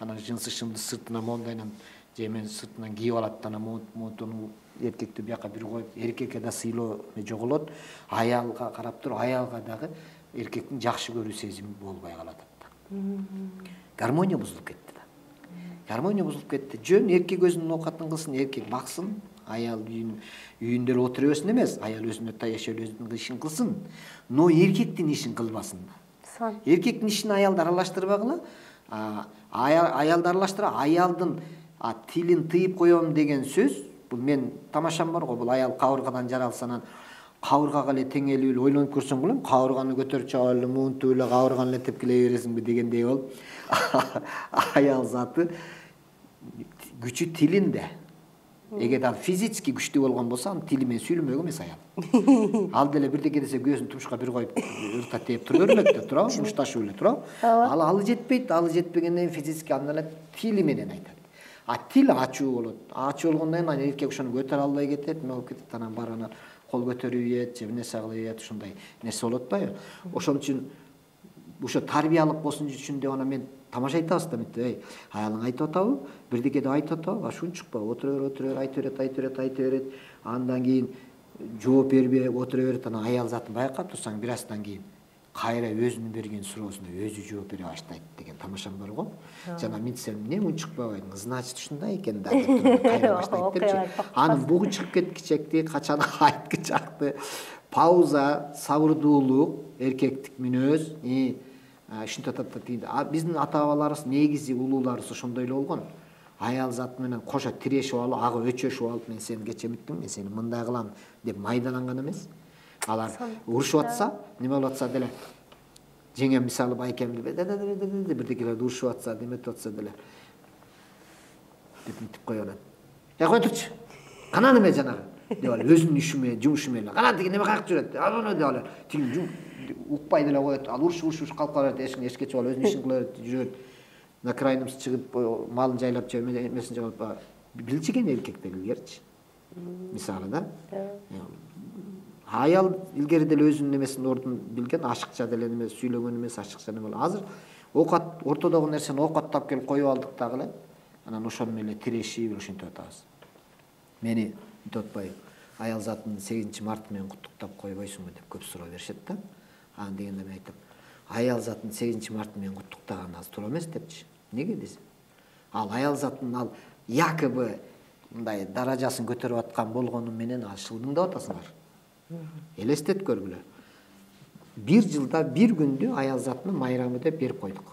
Анан жынсы шымды сыртынан мондайынан жемен сыртынан кийип алат да, анан монтону эркекти бияка бир коюп, эркекке да сыйлоо жоголот. Аялга карап туруп, аялга дагы эркектин жакшы көрүү сезими болбой калат да. Гармония бузулуп кетти да. Гармония бузулуп кетти. Жөн эркек өзүнүн оокатын кылсын, эркек баксын, аял үйүндө эле отура берсин эмес, аял өзүнө таяшып өзүнүн ишин кылсын, но эркектин ишин кылбасын да. Эркектин ишин аялды аралаштырбагыла, аялды аралаштыра, аялдын тилин тыйып коем деген сөз, бул мен тамашам бар го, бул аял кабыргадан жаралса, анан кабыргага эле теңелип эле ойлонуп көрсөң болом, кабырганы көтөрүп чыгып эле муунтуп эле кабырганы эле тепкилей бересиңби дегендей болуп. Аял заты күчү тилинде. Эгер ал физически күчтүү болгон болсо, анын тили менен сүйлөмөк эмес аял. Ал деле бирдеке десе көзүн тумушка бир коюп ырта тээп тура бермек да, туурабы? Мушташып эле, туурабы? Алы жетпейт, алы жетпегенден физически андан эле тили менен айтат. Тил ачуу болот. Ачуу болгондон кийин анан эркек ошону көтөрө албай кетет, эме болуп кетет, анан бар анан кол көтөрүп ийет, же бир нерсе кылып ийет, ушундай нерсе болуп атпайбы? Ошон үчүн ошо тарбиялык болсун үчүн деп анан мен тамаша айтабыз да, мынтип, аялың айтып атабы, бирдеке деп айтып атабы, ушунчукпа, отура бер, айта берет, андан кийин жооп бербей отура берет, анан аял затын байкап турсаң, бир аздан кийин кайра өзүнүн берген суроосуна өзү жооп бере баштайт деген тамашам бар го. Жана мынтсем, эмне унчукпабайдың, значит ушундай экен да деп кайра баштайт депчи. Анын бугу чыгып кеткичекти, качан айткычакты, пауза, сабырдуулук, эркектик мүнөз, ушинтип атат да. Биздин ата-бабаларыбыз негизи улууларыбыз ошондой эле болгон. Аял заты менен кошо тирешип алып, ага өчөшүп алып, мен сени кечемитмин, мен сени мындай кылам деп майдаланган эмес. Алар урушуп атса, неме болуп атса деле, жеңем мисалы байкем бирдекелерди урушуп атса, неметип атса деле, деп мынтип коюп анан. Кой турчу. Кана неме жанагы? Деп алып өзүнүн ишиме, жумушума эле. Кана тиги неме кайык жүрөт? Аны деп алып, тиги укпай деле коет. Ал урушуп калып калат, эшикке чыгып алып өзүнүн ишин кыла берет, жүрөт. На крайнымсы чыгып, малын жайлап же эмесин жайлап, билчи экен эркектер илгерчи. Мисалы да. Аял илгери деле өзүнүн немесин ордун билген, ашыкча деле неме сүйлөгөн эмес, ашыкча неме. Азыр оокат ортодогу нерсени оокаттап келип коюп алдык дагы эле. Анан ошону менен тирешип ушинтип атабыз. Мени мынтип атпайбы, аял затын 8-март менен куттуктап койбойсуңбу деп көп суроо беришет да. Анан дегенде мен айтам, аял затын 8-март менен куттуктаган аз туура эмес депчи. Неге десе? Ал аял затын ал якобы мындай даражасын көтөрүп аткан болгону менен ал шылдыңдап атасыңар. Элестет көргүлө. Бир жылда бир күндү аял затына майрамы деп берип койдук.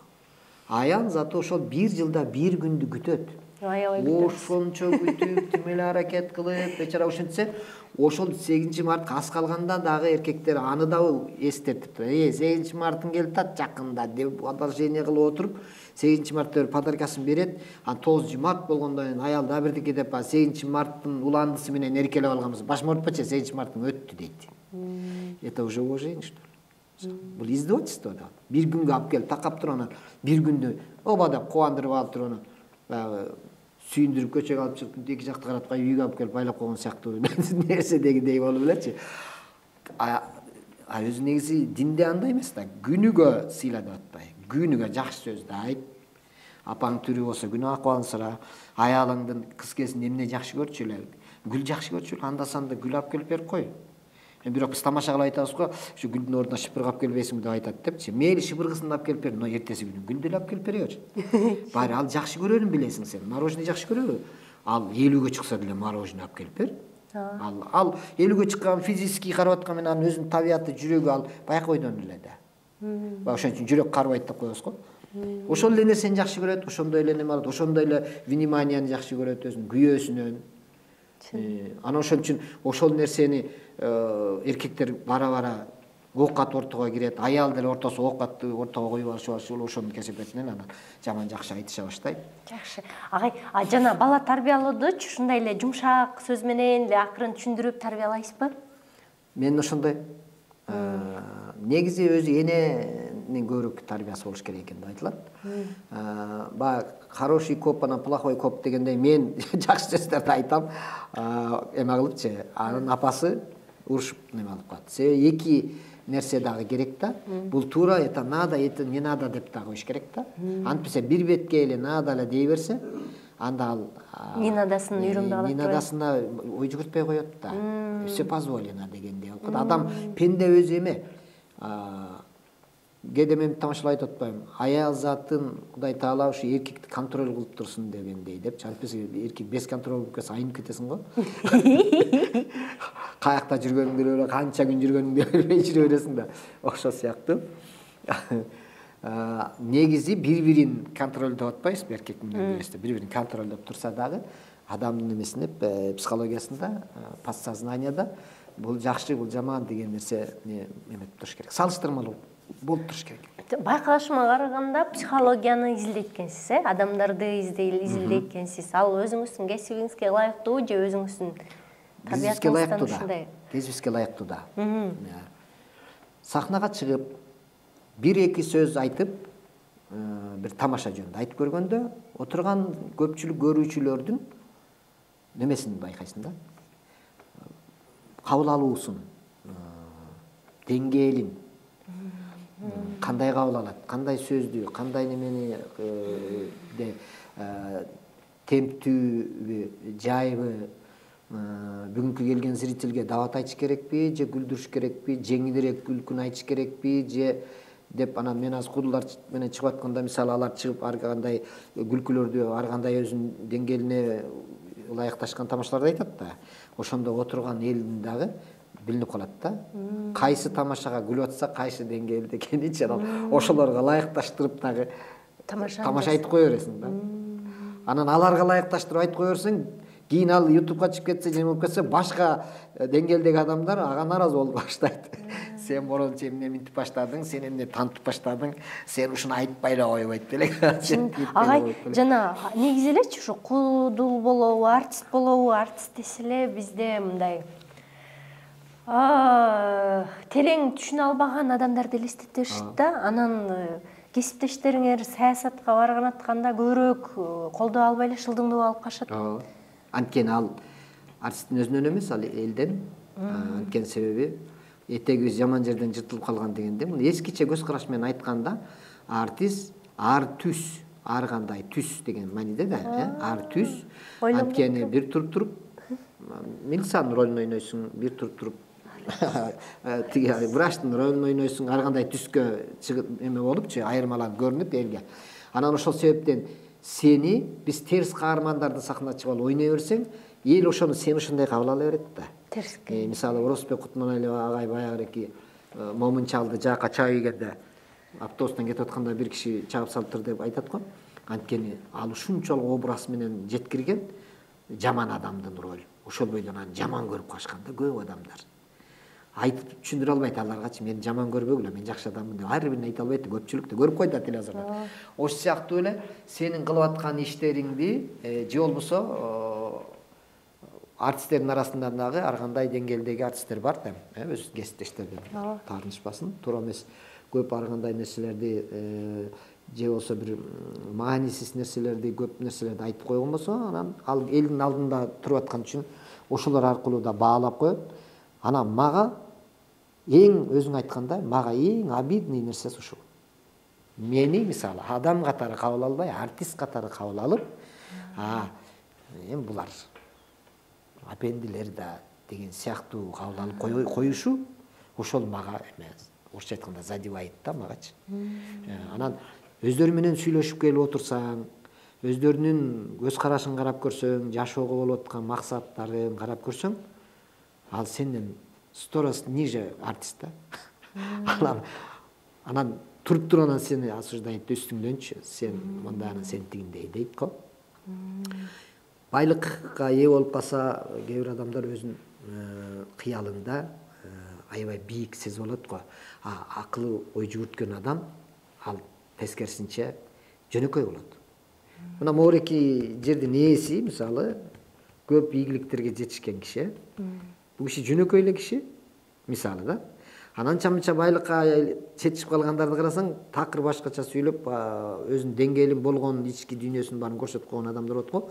Аял заты ошол бир жылда бир күндү күтөт. ошончо күтүп тим эле аракет кылып бечара ошентсе ошол 8 мартка аз калганда дагы эркектер аны да эстертип турат. 8 марттын келип атат жакында деп одолжение кылып отуруп 8 мартта подаркасын берет. А 9 март болгондон кийин аял да бирдеке деп 8 марттын уландысы менен эркелеп алганбыз. Башым оорутпачы 8 марттын өттү дейт. Это уже уважение, что ли? Бул издевательство да. Бир күнгө алып келип такап туруп анан бир күндө оба деп кубандырып алып туруп анан баягы сүйүндүрүп көчөгө алып чыгып эки жакты каратпай үйгө алып келип байлап койгон сыяктуу нерсе дегендей болуп элечи. Өзү негизи динде андай эмес да. Күнүгө сыйла деп атпайбы. Күнүгө жакшы сөздү айт. Апаң тирүү болсо күнү акыбалын сураа. Аялыңдын кыз кезинде эмне жакшы көрчү эле? Гүл жакшы көрчү эле. Анда санда гүл алып келип берип кой. Бирок биз тамаша кылып айтабыз го, ушу гүлдүн ордуна шыпырга алып келбейсиңби деп айтат депчи. Мейли шыпыргысын алып келип бер, но эртеси күнү гүл деле алып келип беребичи. Баары ал жакшы көрөрүн билесиң сен. Мороженое жакшы көрөбү? Ал 50-гө чыкса деле мороженое алып келип бер. Ал 50-гө чыккан физический карап аткан менен анын өзүнүн табияты, жүрөгү ал баягы бойдон эле да. Ошон үчүн жүрөк карбайт деп коебуз го. Ошол эле нерсени жакшы көрөт, ошондой эле неме алат, ошондой эле вниманияны жакшы көрөт өзүнүн күйөөсүнөн. Ана ошон үчүн ошол нерсени эркектер бара-бара оокат ортого кирет, аял деле ортосу оокатты ортого коюп алышып алышып ошонун кесепетинен анан жаман жакшы айтыша баштайт. Жакшы. Агай, жана бала тарбиялоодучу ушундай эле жумшак сөз менен эле акырын түшүндүрүп тарбиялайсызбы? Мен ошондой негизи өзү эненин көбүрөөк тарбиясы болуш керек экен деп айтылат. Баягы хороший коп, анан плохой коп дегендей мен жакшы сөздөрдү айтам. Эме кылыпчы, анын апасы урушуп неме алып калат. Себеби эки нерсе дагы керек да. Бул туура это надо, это не надо деп дагы коюш керек да. Антпесе бир бетке эле надо эле дей берсе, анда ал Нинадасын үйрөнбөй калат. Нинадасына ой жүгүртпөй коет да. Все позволено дегендей. Адам пенде өзү эме. Кээде мен тамашалап айтып атпаймынбы? Аял затын Кудай Таала ушу эркекти контроль кылып турсун дегендей депчи. Антпесе эркек без контроль кылып кетсе айнып кетесиң го. Каякта жүргөнүңдү эле, канча күн жүргөнүңдү билбей жүрө бересиң да. Ошол сыяктуу. Негизи бири-бирин контролдоп атпайбызбы эркек менен нерсе. Бири-бирин контролдоп турса дагы адамдын немесинде психологиясында, подсознанияда бул жакшы, бул жаман деген нерсе эметип туруш керек. Салыштырмалуу болуп туруш керек. Байкалышыма караганда психологияны изилдейт экенсиз, адамдарды изилдейт экенсиз. Ал өзүңүздүн кесибиңизге ылайыктуу же өзүңүздүн табиятыңыздан ушундай? Кесибибизге ылайыктуу да. Сахнага чыгып, бир-эки сөз айтып, бир тамаша жөнүндө айтып көргөндө, отурган көпчүлүк көрүүчүлөрдүн немесин байкайсың да. Кабыл алуусун, деңгээлин, кандай кабыл алат, кандай сөздү, кандай немени темптүүбү, жайбы, бүгүнкү келген зрительге дават айтыш керекпи, же күлдүрүш керекпи, жеңилирээк күлкүн айтыш керекпи, же деп анан мен азыр кудулар менен чыгып атканда мисалы алар чыгып ар кандай күлкүлөрдү ар кандай өзүнүн деңгээлине ылайыкташкан тамашаларды айтат да. Ошондо отурган элдин дагы билинип калат да. Кайсы тамашага күлүп атса, кайсы деңгээлде экенинчи ошолорго ылайыкташтырып дагы тамаша айтып кое бересиң да. Анан аларга ылайыкташтырып айтып кое берсең, кийин ал YouTubeга чыгып кетсе, же болуп кетсе, башка деңгээлдеги адамдар ага наразы болуп баштайт. Сен морончу эмне минтип баштадың, сен эмне тантып баштадың, сен ушуну айтпай эле койбойт деле. Агай, жана негизи элечи ушу кудул болобу, артист болобу, артист десе эле бизде мындай терең түшүнө албаган адамдарды элестетишет да. Анан кесиптештериңер саясатка барган атканда көбүрөөк колдоо албай эле шылдыңдоо алып калышат. Анткени ал артисттин өзүнөн эмес, ал элден. Анткени себеби этегибиз жаман жерден жыртылып калган дегенде, муну эскиче көз караш менен айтканда, артист ар түс, ар кандай түс деген мааниде да, ар түс. Анткени бир туруп Милсан ролун ойнойсуң, бир туруп тиги врачтын ролун ойнойсуң, ар кандай түскө чыгып эме болупчу, айырмаланып көрүнүп элге. Анан ошол себептен сени биз терс каармандарды сахнага чыгып алып ойной берсең, эл ошону сен ушундай кабыл ала берет да. Терске. Мисалы Орозбек Кутманалиев агай баягыреки момун чалды жаакка чай ийгенде автобустан кетип атканда бир киши чагып салыптыр деп айтат го. Анткени ал ушунчалык образ менен жеткирген жаман адамдын ролу. Ошол бойдон аны жаман көрүп калышкан да көп адамдар. Айтып түшүндүрө албайт аларгачы, мени жаман көрбөгүлө, мен жакшы адаммын деп. Ар бирине айта албайт, көпчүлүк да көрүп койду телевизордо. Ошол сыяктуу эле сенин кылып аткан иштериңди же болбосо артисттердин арасында дагы ар кандай деңгээлдеги артисттер бар да, өз кесиптештерден таарынышпасын, туура эмес. Көп ар кандай нерселерди же болсо бир маанисиз нерселерди, көп нерселерди айтып койгон болсо, анан ал элдин алдында туруп аткан үчүн ошолор аркылуу да баалап коет. Анан мага эң өзүң айткандай, мага эң обидный нерсеси ушул. Мени мисалы адам катары кабыл албай, артист катары кабыл алып, эми булар апендилер да деген сыяктуу кабыл алып коюшу, ошол мага орусча айтканда задевайт да магачы. Анан өздөрү менен сүйлөшүп келип отурсаң, өздөрүнүн көз карашын карап көрсөң, жашоого болуп аткан максаттарын карап көрсөң, ал сенден 100 раз ниже артист да. Анан туруп анан сени осуждайт үстүңдөнчү, сен мындай, анан сен тигиндей дейт го. Байлыкка ээ болуп калса, кээ бир адамдар өзүнүн кыялында аябай бийик сезип алат го. Акылы ой жүгүрткөн адам ал тескерисинче жөнөкөй болот. Мына могуреки жердин ээси мисалы көп ийгиликтерге жетишкен киши. Бул киши жөнөкөй эле киши мисалы да. Анан анча-мынча байлыкка жетишип калгандарды карасаң, такыр башкача сүйлөп, өзүнүн деңгээлин болгон ички дүйнөсүн баарын көрсөтүп койгон адамдар болот го.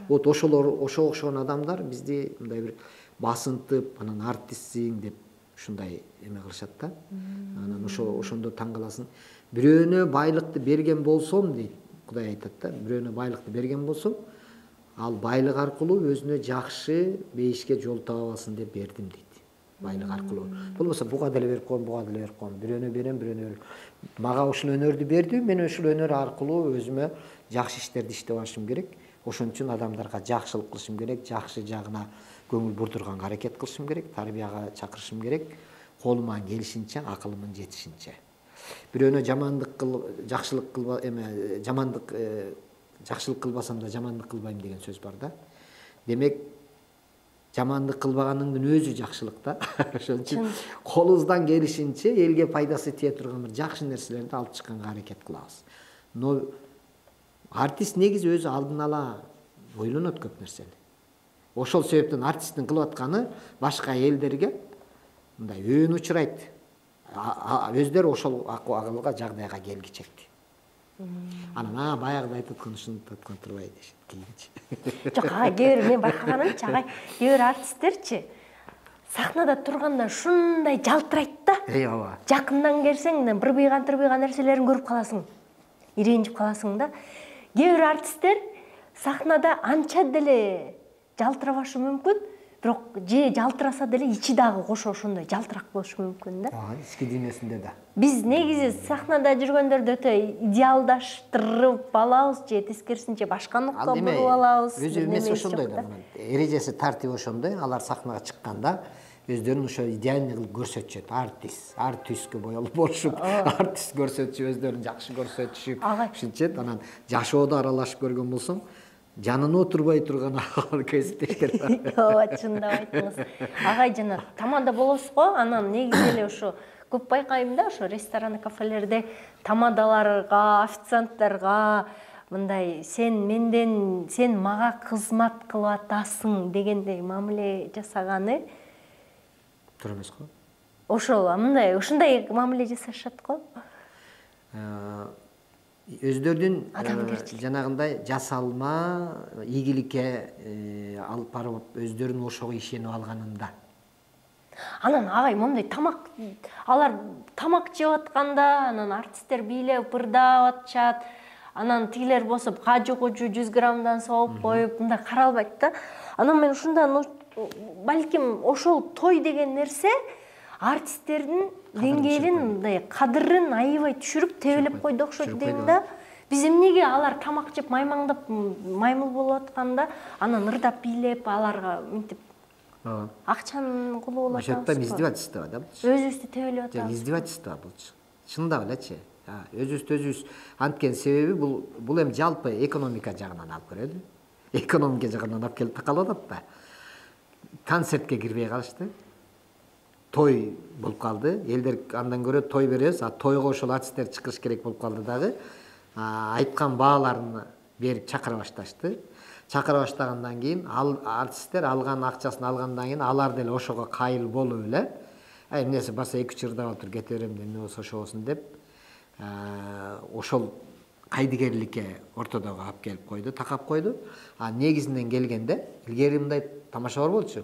Вот ошолор, ошого окшогон адамдар бизди мындай бир басынтып, анан артистсиң деп ушундай эме кылышат да. Анан ошондо таң каласың. Бирөөнө байлыкты берген болсом дейт, Кудай айтат да, бирөөнө байлыкты берген болсом, ал байлык аркылуу өзүнө жакшы бейишке жол таап алсын деп бердим дейт. Байлык аркылуу. Болбосо буга деле берип коем, буга деле берип коем. Бирөөнө берем, бирөөнө берем. Мага ушул өнөрдү берди, мен ушул өнөр аркылуу өзүмө жакшы иштерди иштеп алышым керек. Ошон үчүн адамдарга жакшылык кылышым керек, жакшы жагына көңүл бурдурганга аракет кылышым керек, тарбияга чакырышым керек. Колуман келишинче, акылымын жетишинче. Бирөөнө жамандык кылып, жакшылык кылба эме, жамандык жакшылык кылбасам да жамандык кылбайм деген сөз бар да. Демек, жамандык кылбаганыңдын өзү жакшылык да. Ошон үчүн колубуздан келишинче элге пайдасы тие турган бир жакшы нерселерди алып чыкканга аракет кылабыз. Но артист негизи өзү алдын ала ойлонот көп нерсени. Ошол себептен артисттин кылып атканы башка элдерге мындай өөн учурайт. Өздөрү ошол акылга, жагдайга келгичекти. Анан баягыда айтып аткан ушинтип аткан турбай дешет кийинчи. Жок, кээ бир мен байкаганымчы, кээ бир артисттерчи сахнада турганда ушундай жалтырайт да. Ооба. Жакындан келсең, бир быйган нерселерин көрүп каласың. Иренжип каласың да. Кээ бир артисттер сахнада анча деле жалтырабашы мүмкүн, бирок же жалтыраса деле ичи дагы кошо ошондой жалтырак болушу мүмкүн да. Ички дүйнөсүндө да. Биз негизи сахнада жүргөндөрдө өтө идеалдаштырып алабыз же тескерисинче башка нукка буруп алабыз. Өзү эмес ошондой да. Эрежеси тартип ошондой, алар сахнага чыкканда өздөрүн ошо идеальный кылып көрсөтүшөт. Ар түскө боялып болушуп, артист көрсөтүшүп, өздөрүн жакшы көрсөтүшүп, ушинчет. Анан жашоодо аралашып көргөн болсоң, жанына отурбай турган кесиптештер бар. Ооба, чындап айттыңыз. Агай жана тамада болосуз го, анан негизи эле ошо көп байкайм да, ошо ресторан, кафелерде тамадаларга, официантдарга мындай сен мага кызмат кылып атасың дегендей мамиле жасаганы туура эмес го? Ошол мындай ушундай мамиле жасашат го. Өздөрүнүн жанагындай жасалма ийгиликке алып барып өздөрүнүн ошого ишенип алганында. Анан агай мондай алар тамак жеп атканда, анан артисттер бийлеп ырдап атышат, анан тигилер болсо кажы-кужу 100 граммдан сооп коюп, мындай каралбайт да. Анан мен ушундан балким ошол той деген нерсе артисттердин деңгээлин, мындай кадырын аябай түшүрүп, тебелеп койду окшойт дейм да. Биз эмнеге алар тамак жеп маймаңдап маймыл болуп атканда, анан ырдап бийлеп аларга мынтип акчанын кулу болуп атабыз. Ошондо издевательство да. Өзүбүздү тебелеп атабыз. Издевательство болчу. Чындап элечи. Өзүбүз анткен себеби бул эми жалпы экономика жагынан алып көрөлү. Экономика жагынан алып келип такалып атат да. Концертке кирбей калышты. Той болуп калды. Элдер андан көрө той беребиз, тойго ошол артисттер чыгыш керек болуп калды дагы. Айткан бааларын берип чакыра башташты. Чакыра баштагандан кийин артисттер алган акчасын алгандан кийин алар деле ошого кайыл болуп эле эмнеси барса 2-3 ырдап алып туруп кете берем, эмне болсо ошо болсун деп ошол кайдыгерликке ортодогу алып келип койду, такап койду. Негизинен келгенде илгери мындай тамаша бар болчу.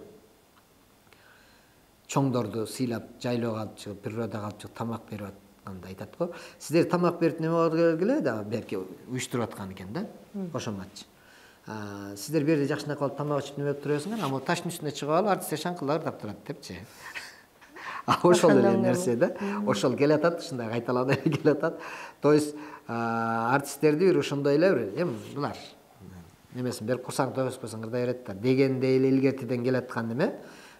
Чоңдорду сыйлап, жайлоого алып чыгып, природага алып чыгып тамак берип атканда айтат го. Сиздер тамак берип неме кылып келгиле да, берки уюштуруп аткан экен да. Ошоңачы. Сиздер бер жерде жакшынакай алып тамак ичип неме турасыңар, ама таштын үстүнө чыгып алып артисттер шаңкылдап ырдап турат депчи. Ошол эле нерсе да. Ошол келатат, ушундай кайталанып келатат. То есть артисттерди бир ошондой эле бир эми булар немесин берип курсаң тойгузуп койсоң ырдай берет да. Дегенде эле илгертиден келаткан неме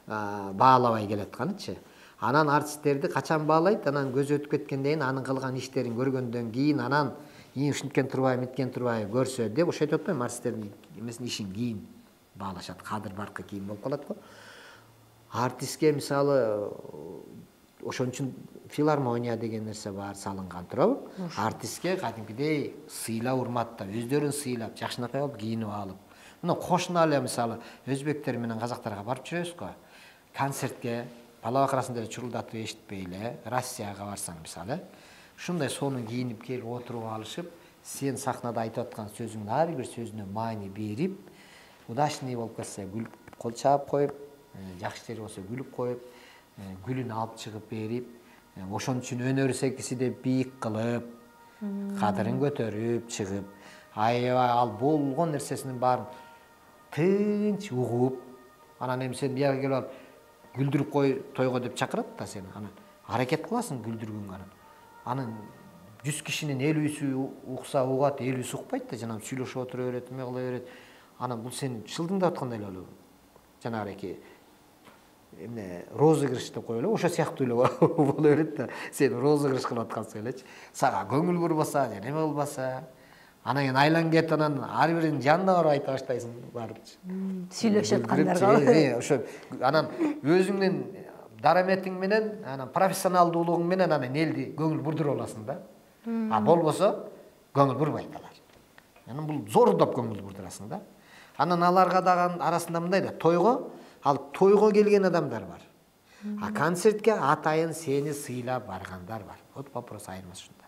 баалабай келатканычы. Анан артисттерди качан баалайт, анан көзү өтүп кеткенден кийин анын кылган иштерин көргөндөн кийин анан ушинткен турбайбы, миткен турбайбы көрсө деп ошо айтып атпаймынбы, артисттердин эмесин ишин кийин баалашат. Кадыр баркы кийин болуп калат го. Артистке мисалы ошон үчүн филармония деген нерсе бар, салынган туурабы? Артистке кадимкидей сыйлап, урматтап, өздөрүн сыйлап, жакшынакай болуп кийинип алып. Мына кошуна эле мисалы өзбектер менен казактарга барып жүрөбүз го. Концертке бала бакырасын деле чурулдатып эшитпей эле, Россияга барсаң мисалы, ушундай сонун кийинип келип отуруп алышып, сен сахнада айтып аткан сөзүңдүн ар бир сөзүнө маани берип, удачный болуп кетсе күлүп кол чаап коюп, жакшы жери болсо күлүп коюп, гүлүн алып чыгып берип, ошон үчүн өнөр секиси деп бийик кылып, кадырын көтөрүп чыгып, аябай ал болгон нерсесинин баарын тынч угуп, анан эми сен бияга келип алып күлдүрүп кой тойго деп чакырат да сени. Анан аракет кыласың күлдүргөнгө. Анын 100 кишинин 50-сү укса угат, 50-сү укпайт да, жана сүйлөшүп отура берет, эме кыла берет. Анан бул сени шылдыңдап аткандай эле болот. Жанагы эмне розыгрыш деп коелу, ошо сыяктуу эле боло берет да. Сен розыгрыш кылып аткансың элечи. Сага көңүл бурбаса, эме кылбаса, анан кийин айланып кетип анан ар биринин жанына барып айта баштайсың барыпчы. Сүйлөшүп аткандарга. Ошо анан өзүңдүн дараметиң менен, анан профессионалдуулугуң менен анан элди көңүл бурдуруп аласың да. Болбосо көңүл бурбайт алар. Анан бул зордоп көңүл бурдурасың да. Анан аларга дагы арасында мындай да, тойго келген адамдар бар. Концертке атайын сени сыйлап баргандар бар. Вот вопрос айырмасы ушунда.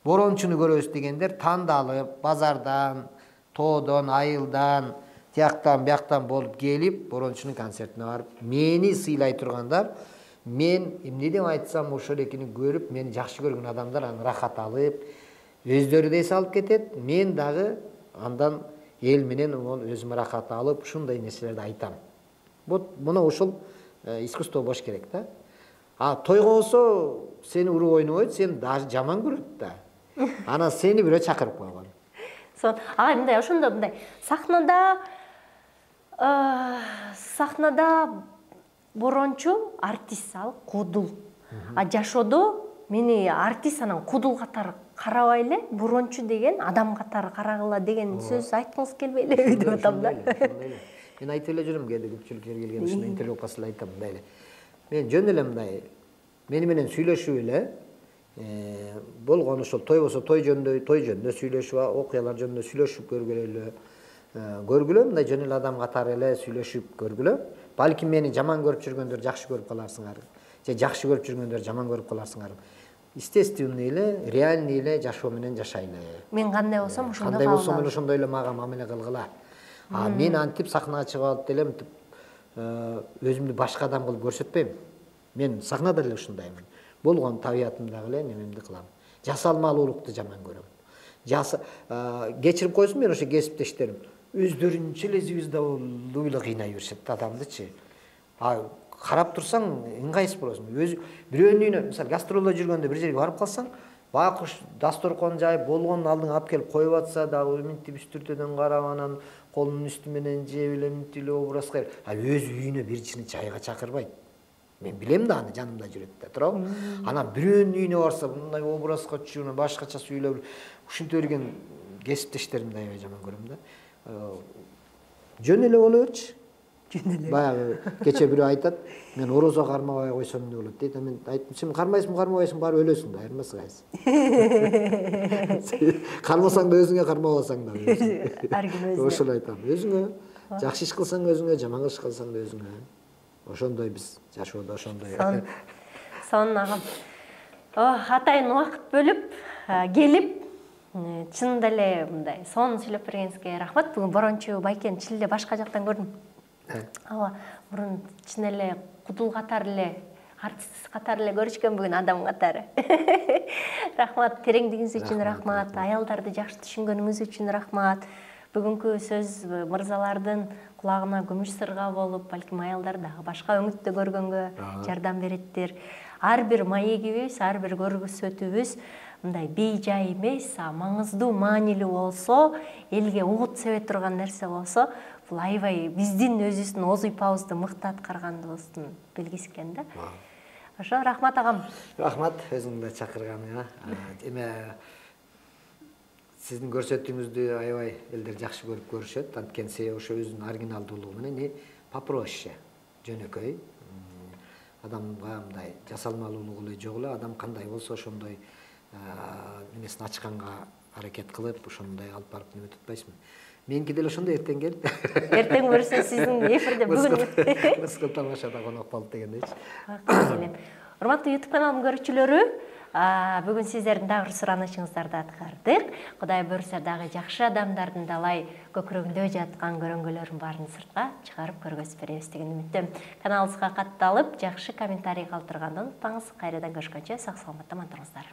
Борончуну көрөбүз дегендер тандалып, базардан, тоодон, айылдан, тияктан, бияктан болуп келип, борончунун концертине барып, мени сыйлай тургандар, мен эмне деп айтсам ошол экини көрүп, мени жакшы көргөн адамдар анан рахат алып, өздөрү да эс алып кетет, мен дагы андан эл менен өзүмө рахат алып, ушундай нерселерди айтам. Вот мына ошол искусство болуш керек да. Тойго болсо сени уруп ойнобойт, сени даже жаман көрөт да. Анан сени бирөө чакырып койгон. Мындай ошондо мындай сахнада борончу артист ал кудул. Жашоодо мени артист анан кудул катары карабай эле, борончу деген адам катары карагыла деген сөз айткыңыз келбей элеби деп атам да. Мен айтып эле жүрөм, кээде көпчүлүккө келген ушундай интервью кылсам айтам мындай эле. Мен жөн эле мындай мени менен сүйлөшүп эле болгон ошол той болсо той жөнүндө сүйлөшүп, окуялар жөнүндө сүйлөшүп көргүлө, мындай жөн эле адам катары эле сүйлөшүп көргүлө. Балким мени жаман көрүп жүргөндөр жакшы көрүп каларсыңар, же жакшы көрүп жүргөндөр жаман көрүп каларсыңар. Естественный эле, реальный эле жашоо менен жашайлы. Мен кандай болсом ошондой кандай болсом ошондой эле мага мамиле кылгыла. Мен антип сахнага чыгып алып деле мынтип өзүмдү башка адам кылып көрсөтпөйм. Мен сахнада эле ушундаймын. Болгон табиятымдагы эле немемди кылам. Жасалмалуулукту жаман көрөм. Кечирип койсун, мен ошо кесиптештерим өздөрүнчө эле звезда болду эле кыйнай беришет адамдычы. Карап турсаң ыңгайсыз болосуң. Бирөөнүн үйүнө, мисалы гастролдо жүргөндө бир жерге барып калсаң, байкуш дасторкон жайып, болгонун алдыңа алып келип коюп атса дагы минтип үстүртөдөн карап, анан колунун үстү менен жеп эле минтип эле образга. Өз үйүнө бирчини чайга чакырбайт. Мен билем да аны, жанымда жүрөт да, туурабы? Анан бирөөнүн үйүнө барса, мындай образга чууну, башкача сүйлөп, ушинте берген кесиптештеримди аябай жаман көрөм да. Жөн эле боло берчи. Жөн эле. Баягы кече бирөө айтат, мен орозо кармабай койсом эмне болот дейт. Мен айттым, сен кармайсың, кармабайсың, барып өлөсүң да, айырмасы кайсы. Кармасаң да өзүңө, кармабасаң да өзүңө. Ар ким өзүнө. Ошону айтам. Өзүңө, жакшы иш кылсаң өзүңө, жаман иш кылсаң да өзүңө. Ошондой биз жашоодо ошондой. Сон агам. Атайын убакыт бөлүп, келип, чынында эле мындай сонун сүйлөп бергениңизге рахмат. Бүгүн Борончу Байкени чын эле башка жактан көрдүм. Ооба, мурун чын эле кудул катары эле, артист катары эле көрүшкөн, бүгүн адам катары. Рахмат, тереңдигиңиз үчүн рахмат, аялдарды жакшы түшүнгөнүңүз үчүн рахмат. Бүгүнкү сөз мырзалардын кулагына күмүш сырга болуп, балким аялдар дагы башка өңүттө көргөнгө жардам береттир. Ар бир маегибиз, ар бир көрсөтүүбүз мындай бейжай эмес, маңыздуу, маанилүү болсо, элге угут себе турган нерсе болсо, бул аябай биздин өзүбүздүн оз ыйпабызды мыкты аткарганыбыздын белгиси экен да. Ошо рахмат агам. Рахмат өзүңдү да чакырганыңа. Эме сиздин көрсөтүүңүздү аябай элдер жакшы көрүп көрүшөт. Анткени себеби ошо өзүнүн оригиналдуулугу менен попроще, жөнөкөй. Адамга мындай жасалмалуулугу эле жок эле, адам кандай болсо ошондой немесин ачканга аракет кылып, ошондой алып барып неме tutпайсызбы? Меники деле ошондой эртең келди. Эртең көрсө сиздин эфирде бүгүн Мыскыл тамашада конок болуп дегендейчи. Урматтуу YouTube каналымдын көрүүчүлөрү, бүгүн сиздердин дагы бир суранычыңыздарды аткардык. Кудай буйрса дагы жакшы адамдардын далай көкүрөгүндө жаткан көрөңгөлөрүн баарын сыртка чыгарып көргөзүп беребиз деген үмүттөм. Каналыбызга катталып, жакшы комментарий калтырганды унутпаңыз. Кайрадан көрүшкөнчө сак саламатта аман туруңуздар.